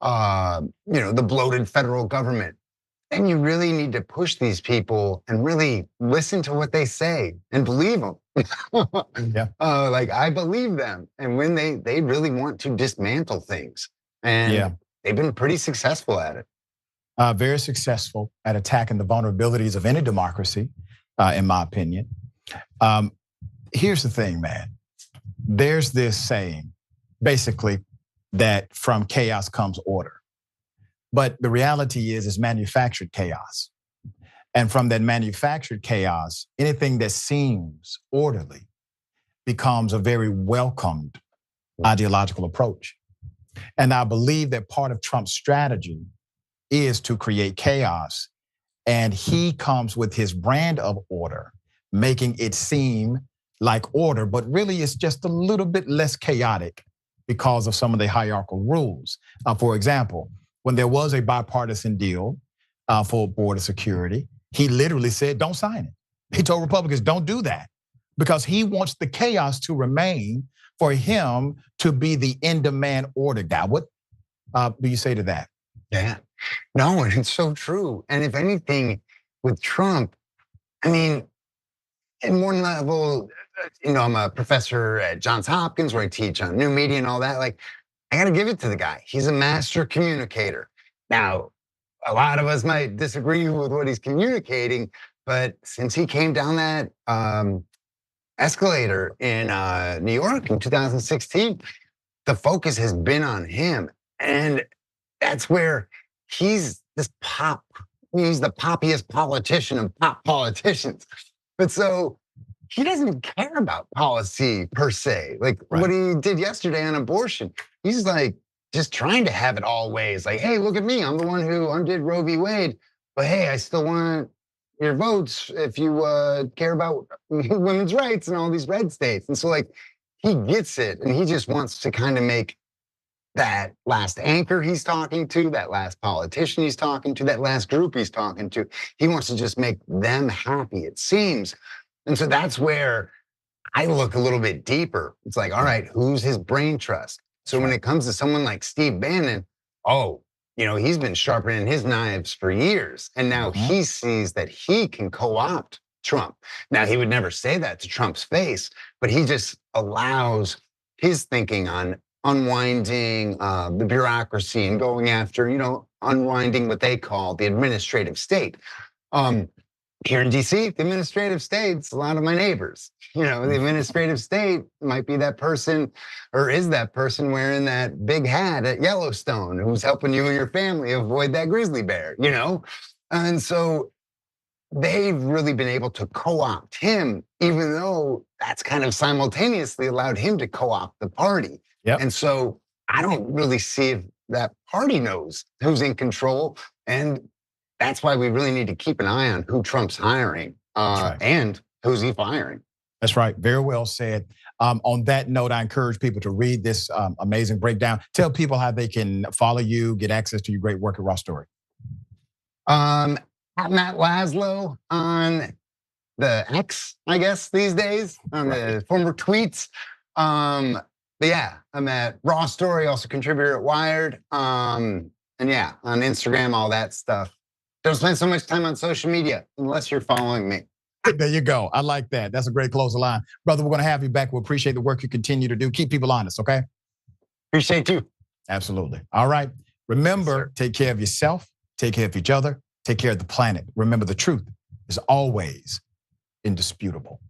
the bloated federal government. And you really need to push these people and really listen to what they say and believe them. Yeah. Like I believe them. And when they really want to dismantle things. And they've been pretty successful at it. Very successful at attacking the vulnerabilities of any democracy, in my opinion. Here's the thing, man. There's this saying, basically, that from chaos comes order. But the reality is it's manufactured chaos. And from that manufactured chaos, anything that seems orderly becomes a very welcomed ideological approach. And I believe that part of Trump's strategy is to create chaos. And he comes with his brand of order, making it seem like order, but really it's just a little bit less chaotic because of some of the hierarchical rules. For example, when there was a bipartisan deal for border security, he literally said, don't sign it. He told Republicans, don't do that, because he wants the chaos to remain for him to be the in-demand order guy. What do you say to that? Yeah, no, and it's so true. And if anything, with Trump, I mean, in one level, I'm a professor at Johns Hopkins where I teach on new media and all that. Like, I gotta give it to the guy. He's a master communicator. Now, a lot of us might disagree with what he's communicating, but since he came down that escalator in New York in 2016, the focus has been on him. And that's where he's the poppiest politician of pop politicians. But so he doesn't care about policy per se. Like what he did yesterday on abortion, he's like just trying to have it all ways. Like, hey, look at me, I'm the one who undid Roe v. Wade, but hey, I still want your votes if you care about women's rights and all these red states. And so like he gets it, and he just wants to kind of make that last anchor he's talking to, that last politician he's talking to, that last group he's talking to, he wants to just make them happy, it seems. And so that's where I look a little bit deeper. It's like, all right, who's his brain trust? So when it comes to someone like Steve Bannon, he's been sharpening his knives for years. And now he sees that he can co-opt Trump. Now, he would never say that to Trump's face, but he just allows his thinking on unwinding the bureaucracy and going after, unwinding what they call the administrative state. Here in DC, the administrative state's a lot of my neighbors. The administrative state might be that person, or is that person wearing that big hat at Yellowstone who's helping you and your family avoid that grizzly bear, And so they've really been able to co-opt him, even though that's kind of simultaneously allowed him to co-opt the party. Yep. And so I don't really see if that party knows who's in control. And that's why we really need to keep an eye on who Trump's hiring and who's he firing. That's right. Very well said. On that note, I encourage people to read this amazing breakdown. Tell people how they can follow you, get access to your great work at Raw Story. At Matt Laslo on the X, I guess, these days, on the former tweets. But yeah, I'm at Raw Story, also contributor at Wired. And yeah, on Instagram, all that stuff. Don't spend so much time on social media unless you're following me. There you go. I like that. That's a great closing line. Brother, we're going to have you back. We appreciate the work you continue to do. Keep people honest, okay? Appreciate you. Absolutely. All right. Remember, take care of yourself, take care of each other, take care of the planet. Remember, the truth is always indisputable.